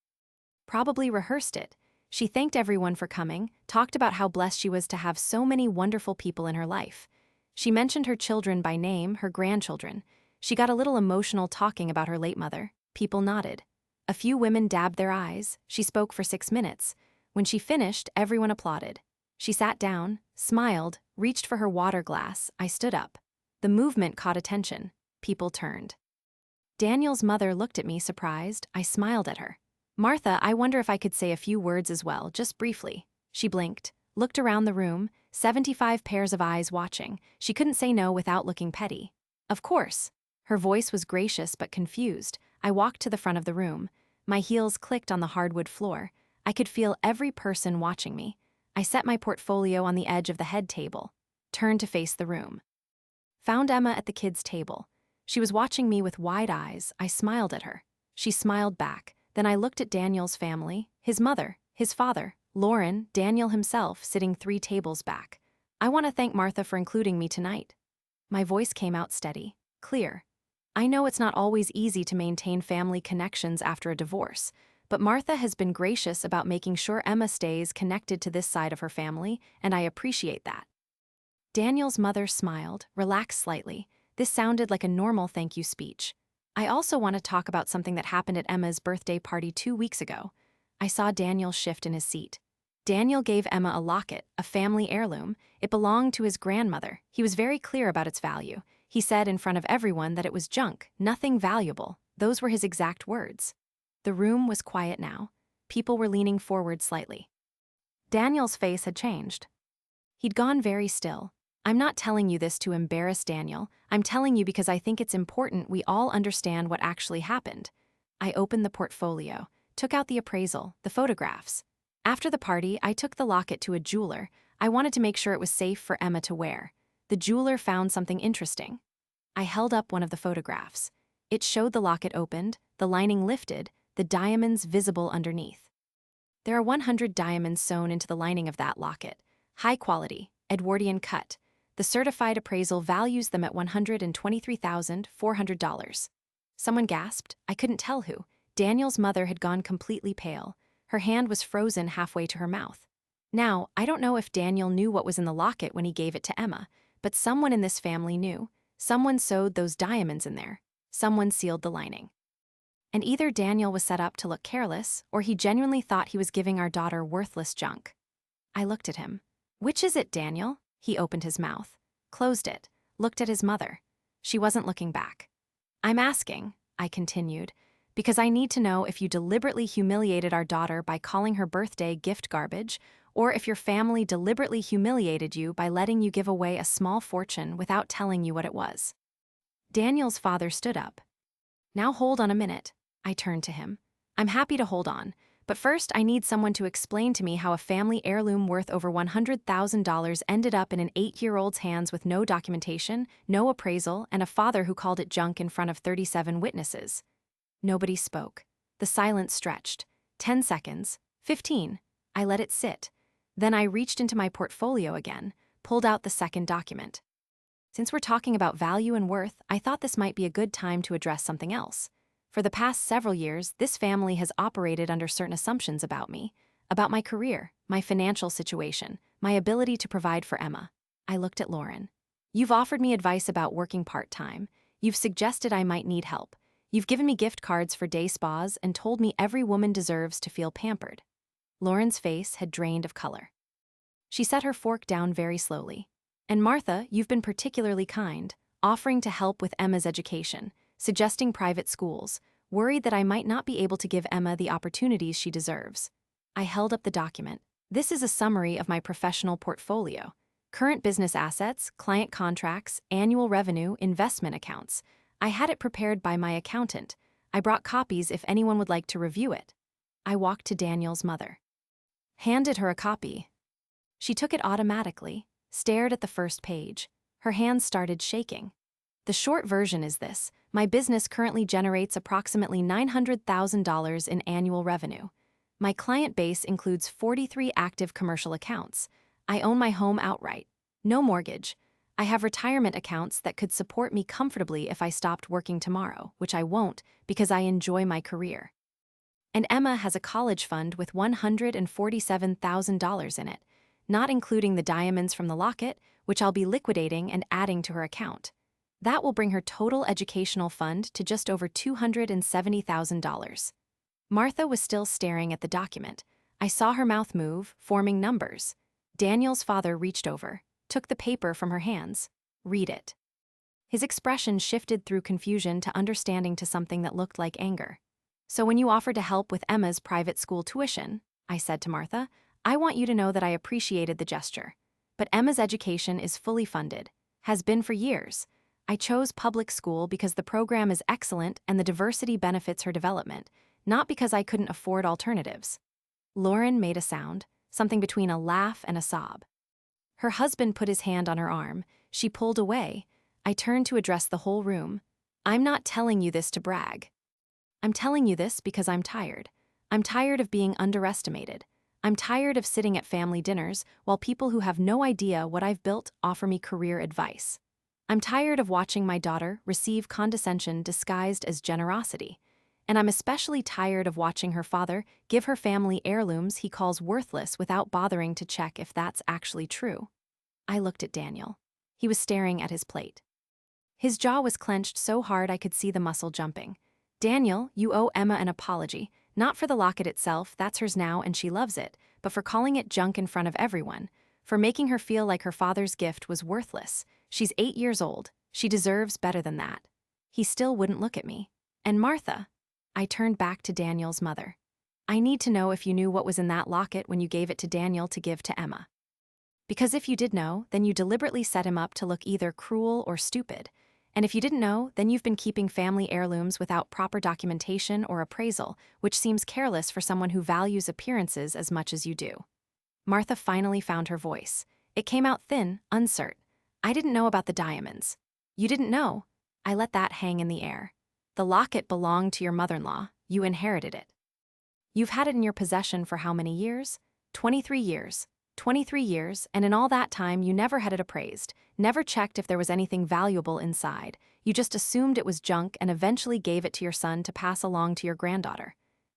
Probably rehearsed it. She thanked everyone for coming, talked about how blessed she was to have so many wonderful people in her life. She mentioned her children by name, her grandchildren. She got a little emotional talking about her late mother. People nodded. A few women dabbed their eyes. She spoke for 6 minutes. When she finished, everyone applauded. She sat down, smiled, reached for her water glass. I stood up. The movement caught attention. People turned. Daniel's mother looked at me, surprised. I smiled at her. "Martha, I wonder if I could say a few words as well, just briefly." She blinked, looked around the room, 75 pairs of eyes watching. She couldn't say no without looking petty. "Of course." Her voice was gracious but confused. I walked to the front of the room. My heels clicked on the hardwood floor. I could feel every person watching me. I set my portfolio on the edge of the head table, turned to face the room. Found Emma at the kids' table. She was watching me with wide eyes. I smiled at her. She smiled back. Then I looked at Daniel's family, his mother, his father, Lauren, Daniel himself, sitting 3 tables back. "I want to thank Martha for including me tonight." My voice came out steady, clear. I know it's not always easy to maintain family connections after a divorce, but Martha has been gracious about making sure Emma stays connected to this side of her family, and I appreciate that. Daniel's mother smiled, relaxed slightly. This sounded like a normal thank you speech. "I also want to talk about something that happened at Emma's birthday party 2 weeks ago." I saw Daniel shift in his seat. Daniel gave Emma a locket, a family heirloom. It belonged to his grandmother. He was very clear about its value. He said in front of everyone that it was junk, nothing valuable. Those were his exact words. The room was quiet now. People were leaning forward slightly. Daniel's face had changed. He'd gone very still. "I'm not telling you this to embarrass Daniel. I'm telling you because I think it's important we all understand what actually happened." I opened the portfolio, took out the appraisal, the photographs. After the party, I took the locket to a jeweler. I wanted to make sure it was safe for Emma to wear. The jeweler found something interesting. I held up one of the photographs. It showed the locket opened, the lining lifted, the diamonds visible underneath. There are 100 diamonds sewn into the lining of that locket. High quality, Edwardian cut. The certified appraisal values them at $123,400. Someone gasped. I couldn't tell who. Daniel's mother had gone completely pale. Her hand was frozen halfway to her mouth. Now, I don't know if Daniel knew what was in the locket when he gave it to Emma, but someone in this family knew. Someone sewed those diamonds in there. Someone sealed the lining. And either Daniel was set up to look careless, or he genuinely thought he was giving our daughter worthless junk. I looked at him. "Which is it, Daniel?" He opened his mouth, closed it, looked at his mother. She wasn't looking back. "I'm asking," I continued, "because I need to know if you deliberately humiliated our daughter by calling her birthday gift garbage, or if your family deliberately humiliated you by letting you give away a small fortune without telling you what it was." Daniel's father stood up. "Now hold on a minute." I turned to him. "I'm happy to hold on, but first I need someone to explain to me how a family heirloom worth over $100,000 ended up in an 8-year-old's hands with no documentation, no appraisal, and a father who called it junk in front of 37 witnesses." Nobody spoke. The silence stretched. 10 seconds. 15. I let it sit. Then I reached into my portfolio again, pulled out the second document. Since we're talking about value and worth, I thought this might be a good time to address something else. For the past several years, this family has operated under certain assumptions about me, about my career, my financial situation, my ability to provide for Emma. I looked at Lauren. You've offered me advice about working part-time. You've suggested I might need help. You've given me gift cards for day spas and told me every woman deserves to feel pampered. Lauren's face had drained of color. She set her fork down very slowly. And Martha, you've been particularly kind, offering to help with Emma's education, suggesting private schools, worried that I might not be able to give Emma the opportunities she deserves. I held up the document. This is a summary of my professional portfolio. Current business assets, client contracts, annual revenue, investment accounts. I had it prepared by my accountant. I brought copies if anyone would like to review it. I walked to Daniel's mother. Handed her a copy. She took it automatically, stared at the first page. Her hands started shaking. The short version is this: my business currently generates approximately $900,000 in annual revenue. My client base includes 43 active commercial accounts. I own my home outright. No mortgage. I have retirement accounts that could support me comfortably if I stopped working tomorrow, which I won't because I enjoy my career. And Emma has a college fund with $147,000 in it, not including the diamonds from the locket, which I'll be liquidating and adding to her account. That will bring her total educational fund to just over $270,000. Martha was still staring at the document. I saw her mouth move, forming numbers. Daniel's father reached over, took the paper from her hands. Read it. His expression shifted through confusion to understanding to something that looked like anger. So when you offered to help with Emma's private school tuition, I said to Martha, I want you to know that I appreciated the gesture. But Emma's education is fully funded, has been for years. I chose public school because the program is excellent and the diversity benefits her development, not because I couldn't afford alternatives. Lauren made a sound, something between a laugh and a sob. Her husband put his hand on her arm. She pulled away. I turned to address the whole room. I'm not telling you this to brag. I'm telling you this because I'm tired. I'm tired of being underestimated. I'm tired of sitting at family dinners while people who have no idea what I've built offer me career advice. I'm tired of watching my daughter receive condescension disguised as generosity. And I'm especially tired of watching her father give her family heirlooms he calls worthless without bothering to check if that's actually true. I looked at Daniel. He was staring at his plate. His jaw was clenched so hard I could see the muscle jumping. Daniel, you owe Emma an apology. Not for the locket itself, that's hers now and she loves it, but for calling it junk in front of everyone, for making her feel like her father's gift was worthless. She's 8 years old. She deserves better than that. He still wouldn't look at me. And Martha? I turned back to Daniel's mother. I need to know if you knew what was in that locket when you gave it to Daniel to give to Emma. Because if you did know, then you deliberately set him up to look either cruel or stupid. And if you didn't know, then you've been keeping family heirlooms without proper documentation or appraisal, which seems careless for someone who values appearances as much as you do. Martha finally found her voice. It came out thin, uncertain. I didn't know about the diamonds. You didn't know? I let that hang in the air. The locket belonged to your mother-in-law. You inherited it. You've had it in your possession for how many years? 23 years. 23 years, and in all that time you never had it appraised, never checked if there was anything valuable inside. You just assumed it was junk and eventually gave it to your son to pass along to your granddaughter.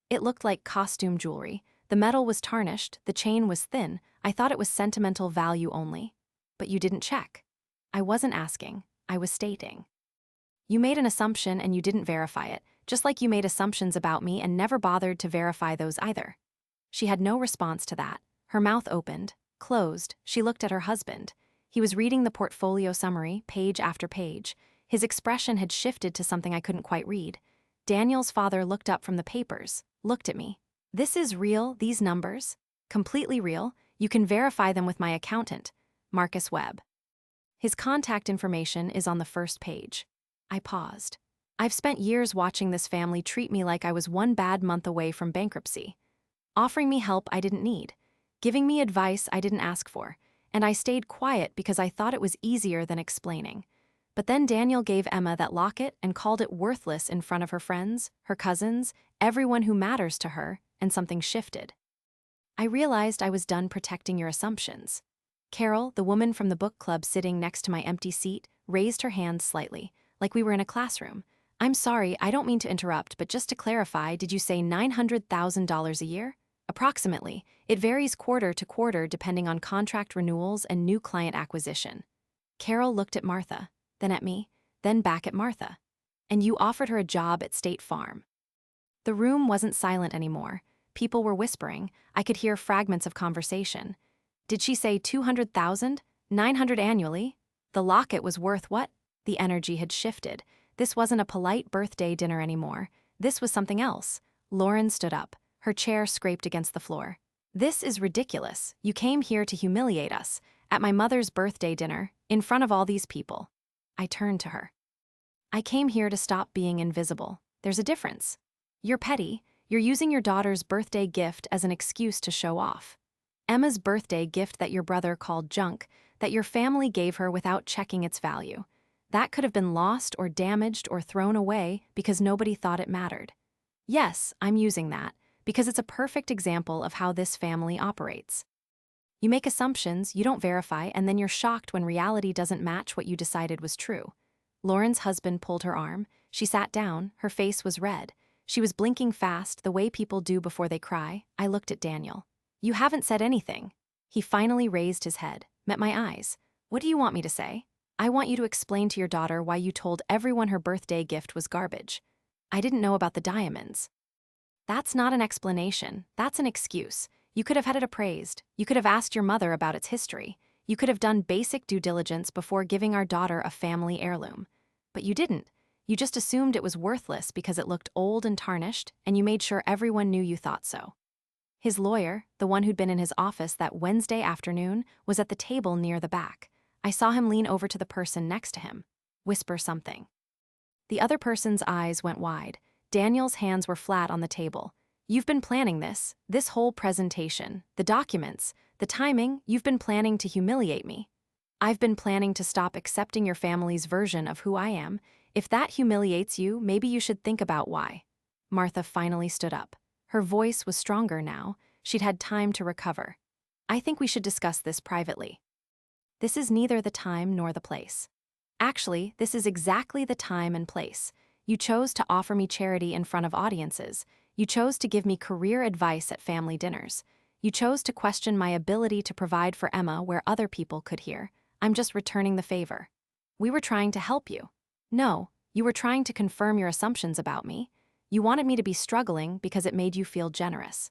It looked like costume jewelry. The metal was tarnished, the chain was thin. I thought it was sentimental value only. But you didn't check. I wasn't asking, I was stating. You made an assumption and you didn't verify it, just like you made assumptions about me and never bothered to verify those either. She had no response to that. Her mouth opened, closed. She looked at her husband. He was reading the portfolio summary, page after page. His expression had shifted to something I couldn't quite read. Daniel's father looked up from the papers, looked at me. This is real, these numbers? Completely real. You can verify them with my accountant, Marcus Webb. His contact information is on the first page. I paused. I've spent years watching this family treat me like I was one bad month away from bankruptcy, offering me help I didn't need, giving me advice I didn't ask for, and I stayed quiet because I thought it was easier than explaining. But then Daniel gave Emma that locket and called it worthless in front of her friends, her cousins, everyone who matters to her, and something shifted. I realized I was done protecting your assumptions. Carol, the woman from the book club sitting next to my empty seat, raised her hand slightly, like we were in a classroom. I'm sorry, I don't mean to interrupt, but just to clarify, did you say $900,000 a year? Approximately. It varies quarter to quarter depending on contract renewals and new client acquisition. Carol looked at Martha, then at me, then back at Martha. And you offered her a job at State Farm. The room wasn't silent anymore. People were whispering. I could hear fragments of conversation. Did she say 200,000? 900 annually? The locket was worth what? The energy had shifted. This wasn't a polite birthday dinner anymore. This was something else. Lauren stood up. Her chair scraped against the floor. This is ridiculous. You came here to humiliate us. At my mother's birthday dinner, in front of all these people. I turned to her. I came here to stop being invisible. There's a difference. You're petty. You're using your daughter's birthday gift as an excuse to show off. Emma's birthday gift that your brother called junk, that your family gave her without checking its value. That could have been lost or damaged or thrown away because nobody thought it mattered. Yes, I'm using that, because it's a perfect example of how this family operates. You make assumptions, you don't verify, and then you're shocked when reality doesn't match what you decided was true. Lauren's husband pulled her arm. She sat down, her face was red. She was blinking fast, the way people do before they cry. I looked at Daniel. You haven't said anything. He finally raised his head, met my eyes. What do you want me to say? I want you to explain to your daughter why you told everyone her birthday gift was garbage. I didn't know about the diamonds. That's not an explanation, that's an excuse. You could have had it appraised. You could have asked your mother about its history. You could have done basic due diligence before giving our daughter a family heirloom. But you didn't. You just assumed it was worthless because it looked old and tarnished, and you made sure everyone knew you thought so. His lawyer, the one who'd been in his office that Wednesday afternoon, was at the table near the back. I saw him lean over to the person next to him, whisper something. The other person's eyes went wide. Daniel's hands were flat on the table. You've been planning this whole presentation, the documents, the timing. You've been planning to humiliate me. I've been planning to stop accepting your family's version of who I am. If that humiliates you, maybe you should think about why. Martha finally stood up. Her voice was stronger now. She'd had time to recover. I think we should discuss this privately. This is neither the time nor the place. Actually, this is exactly the time and place. You chose to offer me charity in front of audiences. You chose to give me career advice at family dinners. You chose to question my ability to provide for Emma where other people could hear. I'm just returning the favor. We were trying to help you. No, you were trying to confirm your assumptions about me. You wanted me to be struggling because it made you feel generous.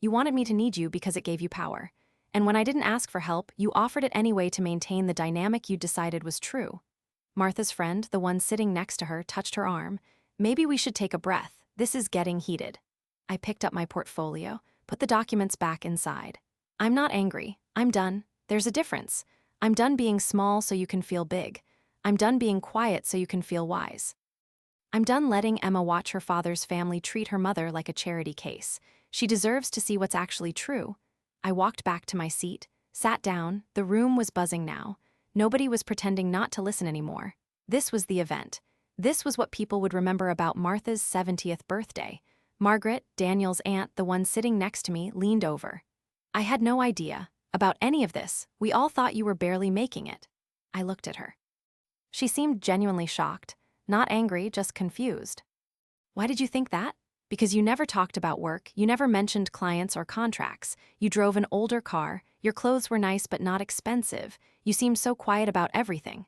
You wanted me to need you because it gave you power. And when I didn't ask for help, you offered it anyway to maintain the dynamic you decided was true. Martha's friend, the one sitting next to her, touched her arm. Maybe we should take a breath. This is getting heated. I picked up my portfolio, put the documents back inside. I'm not angry. I'm done. There's a difference. I'm done being small so you can feel big. I'm done being quiet so you can feel wise. I'm done letting Emma watch her father's family treat her mother like a charity case. She deserves to see what's actually true. I walked back to my seat, sat down. The room was buzzing now. Nobody was pretending not to listen anymore. This was the event. This was what people would remember about Martha's 70th birthday. Margaret, Daniel's aunt, the one sitting next to me, leaned over. I had no idea about any of this. We all thought you were barely making it. I looked at her. She seemed genuinely shocked, not angry, just confused. Why did you think that? Because you never talked about work, you never mentioned clients or contracts. You drove an older car, your clothes were nice but not expensive. You seemed so quiet about everything.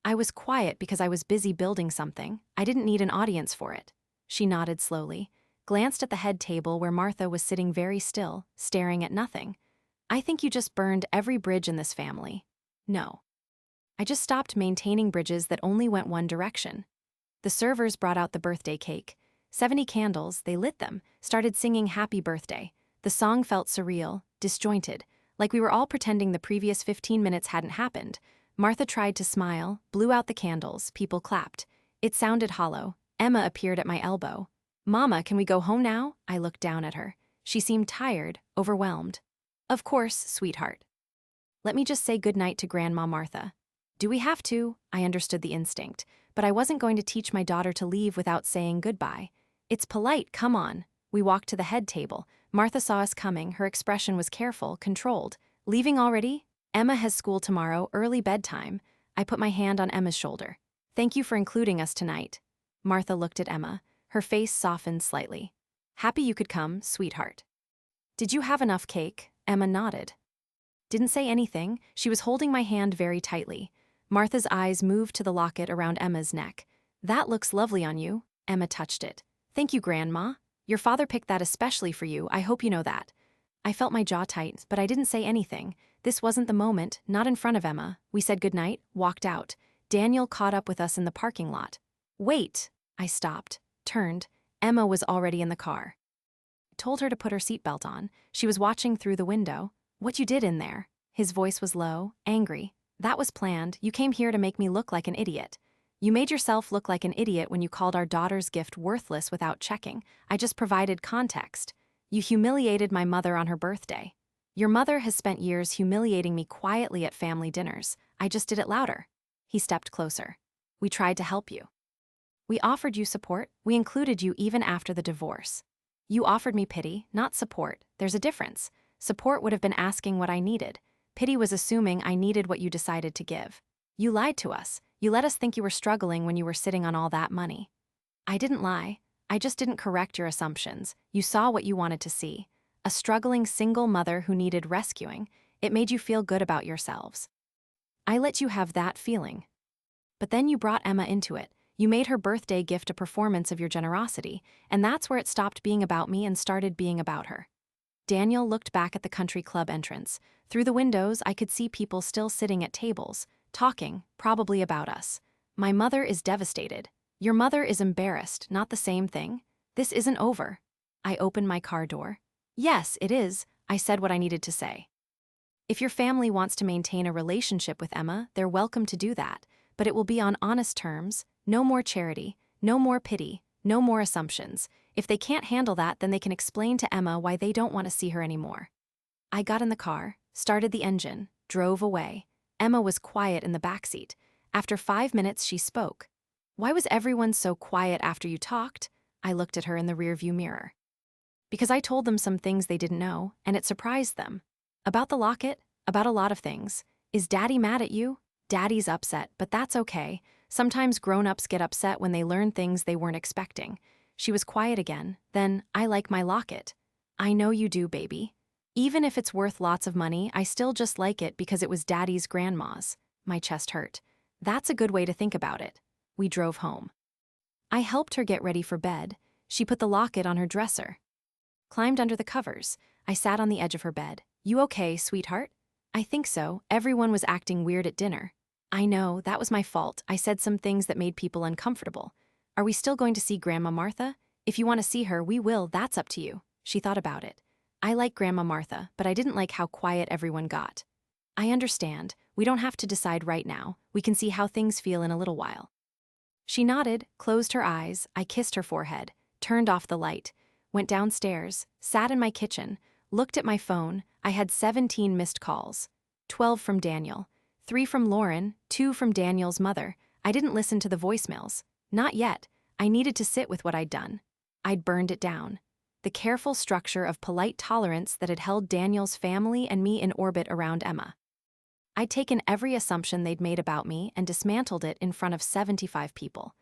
I was quiet because I was busy building something. I didn't need an audience for it. She nodded slowly, glanced at the head table where Martha was sitting very still, staring at nothing. I think you just burned every bridge in this family. No. I just stopped maintaining bridges that only went one direction. The servers brought out the birthday cake. 70 candles, they lit them, started singing Happy Birthday. The song felt surreal, disjointed, like we were all pretending the previous 15 minutes hadn't happened. Martha tried to smile, blew out the candles, people clapped. It sounded hollow. Emma appeared at my elbow. Mama, can we go home now? I looked down at her. She seemed tired, overwhelmed. Of course, sweetheart. Let me just say goodnight to Grandma Martha. Do we have to? I understood the instinct, but I wasn't going to teach my daughter to leave without saying goodbye. It's polite, come on. We walked to the head table. Martha saw us coming. Her expression was careful, controlled. Leaving already? Emma has school tomorrow, early bedtime. I put my hand on Emma's shoulder. Thank you for including us tonight. Martha looked at Emma. Her face softened slightly. Happy you could come, sweetheart. Did you have enough cake? Emma nodded. Didn't say anything. She was holding my hand very tightly. Martha's eyes moved to the locket around Emma's neck. That looks lovely on you. Emma touched it. Thank you, Grandma. Your father picked that especially for you. I hope you know that. I felt my jaw tighten, but I didn't say anything. This wasn't the moment, not in front of Emma. We said goodnight, walked out. Daniel caught up with us in the parking lot. Wait! I stopped, turned. Emma was already in the car. Told her to put her seatbelt on. She was watching through the window. What you did in there? His voice was low, angry. That was planned. You came here to make me look like an idiot. You made yourself look like an idiot when you called our daughter's gift worthless without checking. I just provided context. You humiliated my mother on her birthday. Your mother has spent years humiliating me quietly at family dinners. I just did it louder. He stepped closer. We tried to help you. We offered you support. We included you even after the divorce. You offered me pity, not support. There's a difference. Support would have been asking what I needed. Pity was assuming I needed what you decided to give. You lied to us. You let us think you were struggling when you were sitting on all that money. I didn't lie. I just didn't correct your assumptions. You saw what you wanted to see. A struggling single mother who needed rescuing. It made you feel good about yourselves. I let you have that feeling. But then you brought Emma into it. You made her birthday gift a performance of your generosity, and that's where it stopped being about me and started being about her. Daniel looked back at the country club entrance. Through the windows, I could see people still sitting at tables, talking, probably about us. My mother is devastated. Your mother is embarrassed, not the same thing. This isn't over. I opened my car door. Yes, it is. I said what I needed to say. If your family wants to maintain a relationship with Emma, they're welcome to do that, but it will be on honest terms. No more charity, no more pity, no more assumptions. If they can't handle that, then they can explain to Emma why they don't want to see her anymore. I got in the car, started the engine, drove away. Emma was quiet in the backseat. After 5 minutes, she spoke. Why was everyone so quiet after you talked? I looked at her in the rearview mirror. Because I told them some things they didn't know, and it surprised them. About the locket, about a lot of things. Is Daddy mad at you? Daddy's upset, but that's okay. Sometimes grown-ups get upset when they learn things they weren't expecting. She was quiet again. Then, I like my locket. I know you do, baby. Even if it's worth lots of money, I still just like it because it was Daddy's grandma's. My chest hurt. That's a good way to think about it. We drove home. I helped her get ready for bed. She put the locket on her dresser. Climbed under the covers. I sat on the edge of her bed. You okay, sweetheart? I think so. Everyone was acting weird at dinner. I know, that was my fault. I said some things that made people uncomfortable. Are we still going to see Grandma Martha? If you want to see her, we will. That's up to you. She thought about it. I like Grandma Martha, but I didn't like how quiet everyone got. I understand. We don't have to decide right now. We can see how things feel in a little while. She nodded, closed her eyes. I kissed her forehead, turned off the light, went downstairs, sat in my kitchen, looked at my phone. I had 17 missed calls. 12 from Daniel. 3 from Lauren, 2 from Daniel's mother. I didn't listen to the voicemails. Not yet. I needed to sit with what I'd done. I'd burned it down. The careful structure of polite tolerance that had held Daniel's family and me in orbit around Emma. I'd taken every assumption they'd made about me and dismantled it in front of 75 people.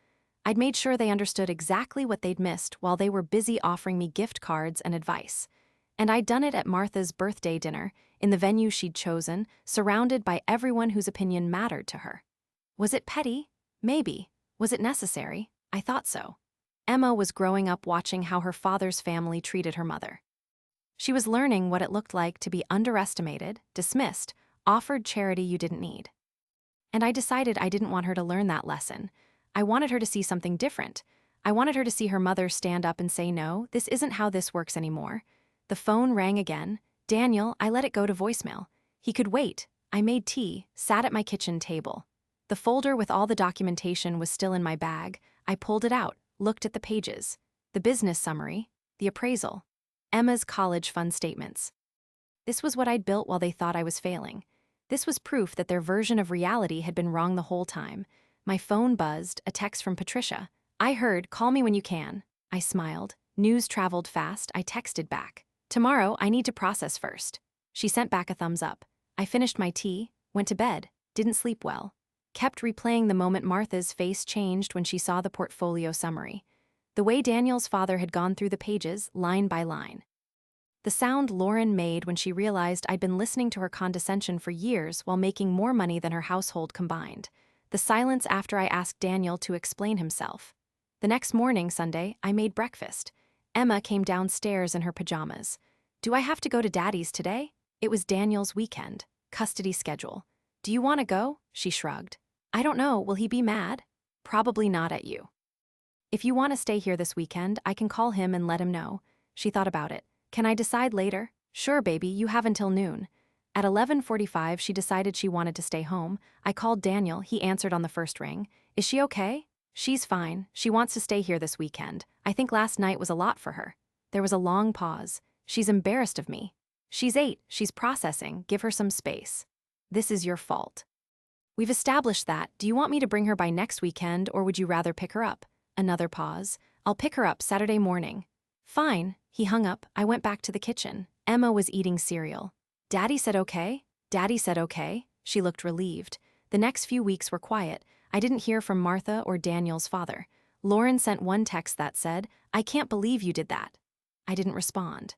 I'd made sure they understood exactly what they'd missed while they were busy offering me gift cards and advice. And I'd done it at Martha's birthday dinner, in the venue she'd chosen, surrounded by everyone whose opinion mattered to her. Was it petty? Maybe. Was it necessary? I thought so. Emma was growing up watching how her father's family treated her mother. She was learning what it looked like to be underestimated, dismissed, offered charity you didn't need. And I decided I didn't want her to learn that lesson. I wanted her to see something different. I wanted her to see her mother stand up and say, no, this isn't how this works anymore. The phone rang again. Daniel, I let it go to voicemail. He could wait. I made tea, sat at my kitchen table. The folder with all the documentation was still in my bag. I pulled it out, looked at the pages. The business summary, the appraisal, Emma's college fund statements. This was what I'd built while they thought I was failing. This was proof that their version of reality had been wrong the whole time. My phone buzzed, a text from Patricia. I heard, call me when you can. I smiled. News traveled fast, I texted back. Tomorrow, I need to process first. She sent back a thumbs up. I finished my tea, went to bed, didn't sleep well. Kept replaying the moment Martha's face changed when she saw the portfolio summary. The way Daniel's father had gone through the pages, line by line. The sound Lauren made when she realized I'd been listening to her condescension for years while making more money than her household combined. The silence after I asked Daniel to explain himself. The next morning, Sunday, I made breakfast. Emma came downstairs in her pajamas. Do I have to go to Daddy's today? It was Daniel's weekend. Custody schedule. Do you want to go? She shrugged. I don't know, will he be mad? Probably not at you. If you want to stay here this weekend, I can call him and let him know. She thought about it. Can I decide later? Sure, baby, you have until noon. At 11:45, she decided she wanted to stay home. I called Daniel, he answered on the first ring. Is she okay? She's fine. She wants to stay here this weekend. I think last night was a lot for her. There was a long pause. She's embarrassed of me. She's 8, she's processing, give her some space. This is your fault. We've established that. Do you want me to bring her by next weekend or would you rather pick her up? Another pause. I'll pick her up Saturday morning. Fine. He hung up. I went back to the kitchen. Emma was eating cereal. Daddy said okay? Daddy said okay. She looked relieved. The next few weeks were quiet. I didn't hear from Martha or Daniel's father. Lauren sent one text that said, I can't believe you did that. I didn't respond.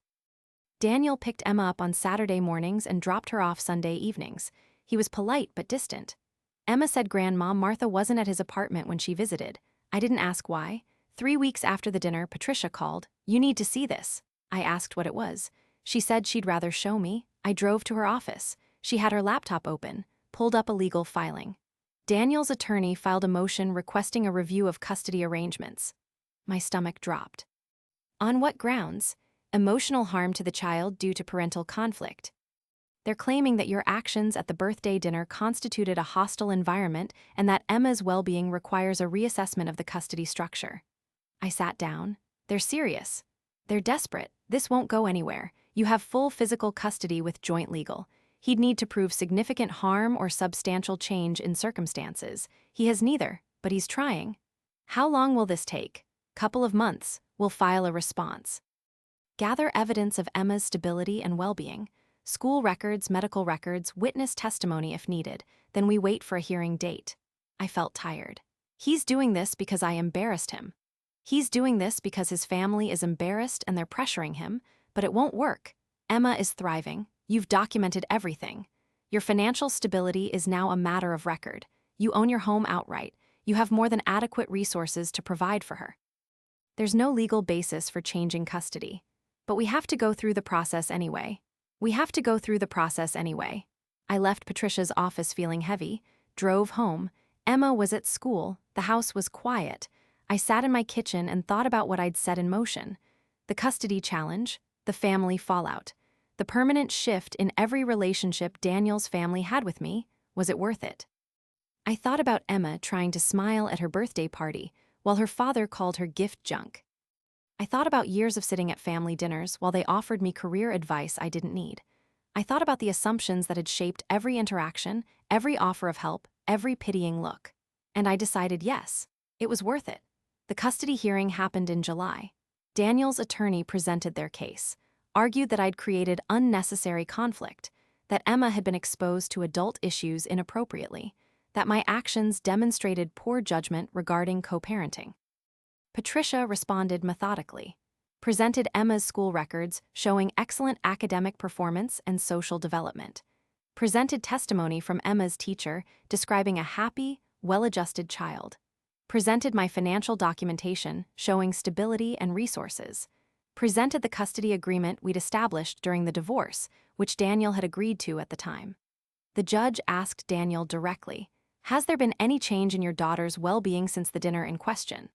Daniel picked Emma up on Saturday mornings and dropped her off Sunday evenings. He was polite but distant. Emma said Grandma Martha wasn't at his apartment when she visited. I didn't ask why. 3 weeks after the dinner, Patricia called. You need to see this. I asked what it was. She said she'd rather show me. I drove to her office. She had her laptop open, pulled up a legal filing. Daniel's attorney filed a motion requesting a review of custody arrangements. My stomach dropped. On what grounds? Emotional harm to the child due to parental conflict. They're claiming that your actions at the birthday dinner constituted a hostile environment and that Emma's well-being requires a reassessment of the custody structure. I sat down. They're serious. They're desperate. This won't go anywhere. You have full physical custody with joint legal. He'd need to prove significant harm or substantial change in circumstances. He has neither, but he's trying. How long will this take? Couple of months. We'll file a response. Gather evidence of Emma's stability and well-being. School records, medical records, witness testimony if needed. Then we wait for a hearing date. I felt tired. He's doing this because I embarrassed him. He's doing this because his family is embarrassed and they're pressuring him, but it won't work. Emma is thriving. You've documented everything. Your financial stability is now a matter of record. You own your home outright. You have more than adequate resources to provide for her. There's no legal basis for changing custody. But we have to go through the process anyway. I left Patricia's office feeling heavy, drove home. Emma was at school. The house was quiet. I sat in my kitchen and thought about what I'd set in motion. The custody challenge, the family fallout, the permanent shift in every relationship Daniel's family had with me. Was it worth it? I thought about Emma trying to smile at her birthday party while her father called her gift junk. I thought about years of sitting at family dinners while they offered me career advice I didn't need. I thought about the assumptions that had shaped every interaction, every offer of help, every pitying look. And I decided yes, it was worth it. The custody hearing happened in July. Daniel's attorney presented their case, argued that I'd created unnecessary conflict, that Emma had been exposed to adult issues inappropriately, that my actions demonstrated poor judgment regarding co-parenting. Patricia responded methodically, presented Emma's school records showing excellent academic performance and social development, presented testimony from Emma's teacher describing a happy, well-adjusted child, presented my financial documentation showing stability and resources, presented the custody agreement we'd established during the divorce, which Daniel had agreed to at the time. The judge asked Daniel directly, "Has there been any change in your daughter's well-being since the dinner in question?"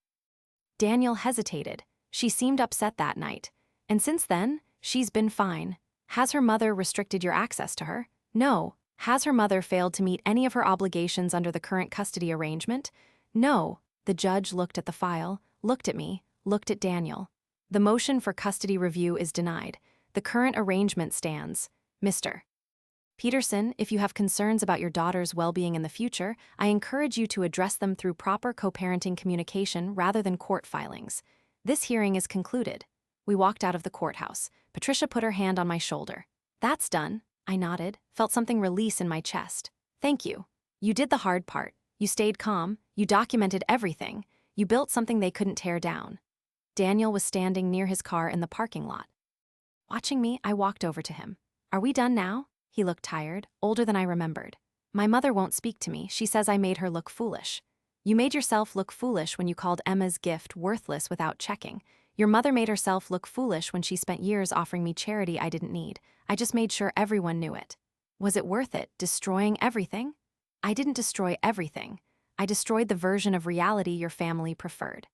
Daniel hesitated. She seemed upset that night. And since then, she's been fine. Has her mother restricted your access to her? No. Has her mother failed to meet any of her obligations under the current custody arrangement? No. The judge looked at the file, looked at me, looked at Daniel. The motion for custody review is denied. The current arrangement stands. Mr. Peterson, if you have concerns about your daughter's well-being in the future, I encourage you to address them through proper co-parenting communication rather than court filings. This hearing is concluded. We walked out of the courthouse. Patricia put her hand on my shoulder. That's done. I nodded, felt something release in my chest. Thank you. You did the hard part. You stayed calm. You documented everything. You built something they couldn't tear down. Daniel was standing near his car in the parking lot. Watching me, I walked over to him. Are we done now? He looked tired, older than I remembered. My mother won't speak to me. She says I made her look foolish. You made yourself look foolish when you called Emma's gift worthless without checking. Your mother made herself look foolish when she spent years offering me charity I didn't need. I just made sure everyone knew it. Was it worth it, destroying everything? I didn't destroy everything. I destroyed the version of reality your family preferred.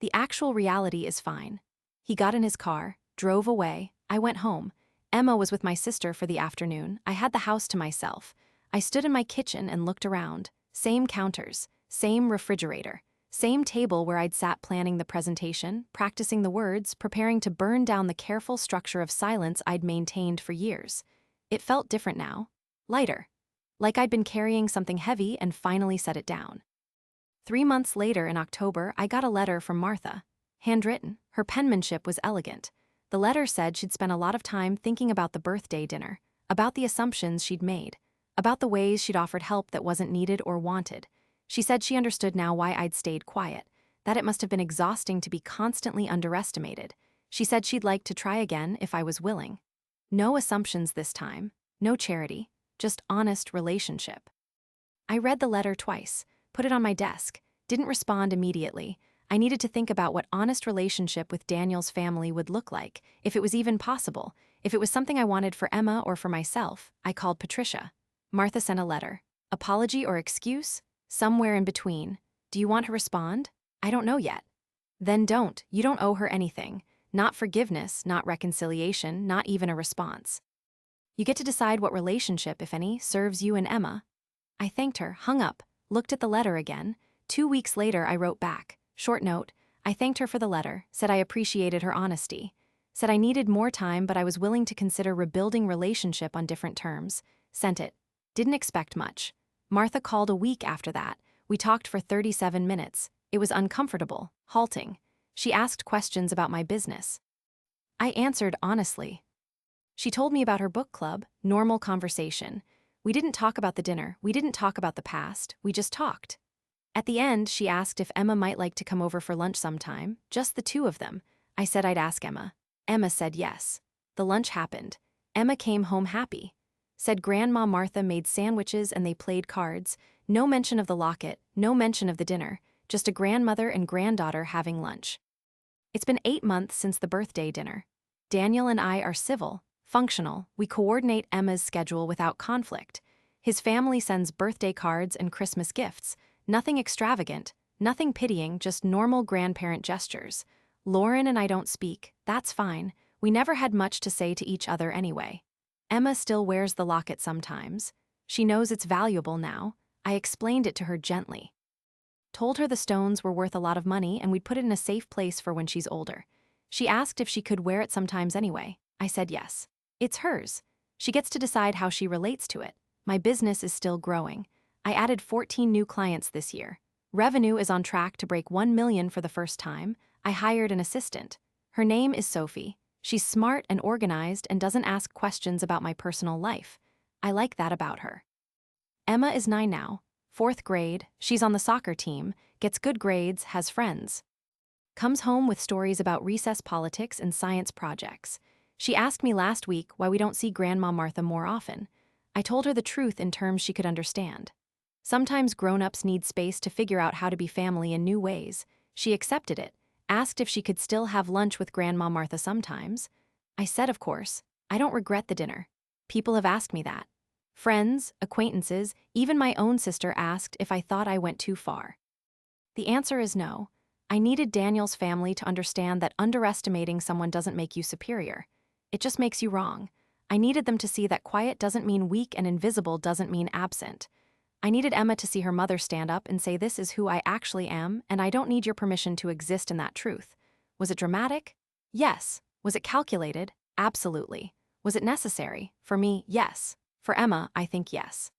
The actual reality is fine. He got in his car, drove away. I went home. Emma was with my sister for the afternoon. I had the house to myself. I stood in my kitchen and looked around. Same counters, same refrigerator, same table where I'd sat planning the presentation, practicing the words, preparing to burn down the careful structure of silence I'd maintained for years. It felt different now, lighter, like I'd been carrying something heavy and finally set it down. 3 months later in October, I got a letter from Martha. Handwritten, her penmanship was elegant. The letter said she'd spent a lot of time thinking about the birthday dinner, about the assumptions she'd made, about the ways she'd offered help that wasn't needed or wanted. She said she understood now why I'd stayed quiet, that it must have been exhausting to be constantly underestimated. She said she'd like to try again if I was willing. No assumptions this time, no charity, just honest relationship. I read the letter twice, put it on my desk, didn't respond immediately. I needed to think about what honest relationship with Daniel's family would look like, if it was even possible, if it was something I wanted for Emma or for myself. I called Patricia. Martha sent a letter. Apology or excuse? Somewhere in between. Do you want to respond? I don't know yet. Then don't. You don't owe her anything. Not forgiveness, not reconciliation, not even a response. You get to decide what relationship, if any, serves you and Emma. I thanked her, hung up, looked at the letter again. 2 weeks later, I wrote back. Short note. I thanked her for the letter, said I appreciated her honesty, said I needed more time but I was willing to consider rebuilding relationship on different terms. Sent it. Didn't expect much. Martha called a week after that. We talked for 37 minutes. It was uncomfortable, halting. She asked questions about my business. I answered honestly. She told me about her book club, normal conversation. We didn't talk about the dinner, we didn't talk about the past, we just talked. At the end, she asked if Emma might like to come over for lunch sometime, just the two of them. I said I'd ask Emma. Emma said yes. The lunch happened. Emma came home happy. Said Grandma Martha made sandwiches and they played cards. No mention of the locket, no mention of the dinner, just a grandmother and granddaughter having lunch. It's been 8 months since the birthday dinner. Daniel and I are civil, functional. We coordinate Emma's schedule without conflict. His family sends birthday cards and Christmas gifts. Nothing extravagant, nothing pitying, just normal grandparent gestures. Lauren and I don't speak, that's fine. We never had much to say to each other anyway. Emma still wears the locket sometimes. She knows it's valuable now. I explained it to her gently. Told her the stones were worth a lot of money and we'd put it in a safe place for when she's older. She asked if she could wear it sometimes anyway. I said yes. It's hers. She gets to decide how she relates to it. My business is still growing. I added 14 new clients this year. Revenue is on track to break 1 million for the first time. I hired an assistant. Her name is Sophie. She's smart and organized and doesn't ask questions about my personal life. I like that about her. Emma is 9 now, 4th grade, she's on the soccer team, gets good grades, has friends. Comes home with stories about recess politics and science projects. She asked me last week why we don't see Grandma Martha more often. I told her the truth in terms she could understand. Sometimes grown-ups need space to figure out how to be family in new ways. She accepted it, asked if she could still have lunch with Grandma Martha sometimes. I said, of course. I don't regret the dinner. People have asked me that. Friends, acquaintances, even my own sister asked if I thought I went too far. The answer is no. I needed Daniel's family to understand that underestimating someone doesn't make you superior. It just makes you wrong. I needed them to see that quiet doesn't mean weak and invisible doesn't mean absent. I needed Emma to see her mother stand up and say this is who I actually am and I don't need your permission to exist in that truth. Was it dramatic? Yes. Was it calculated? Absolutely. Was it necessary? For me, yes. For Emma, I think yes.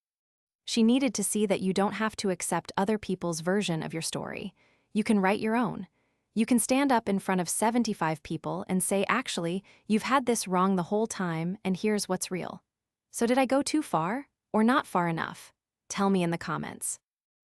She needed to see that you don't have to accept other people's version of your story. You can write your own. You can stand up in front of 75 people and say, actually, you've had this wrong the whole time, and here's what's real. So did I go too far, or not far enough? Tell me in the comments.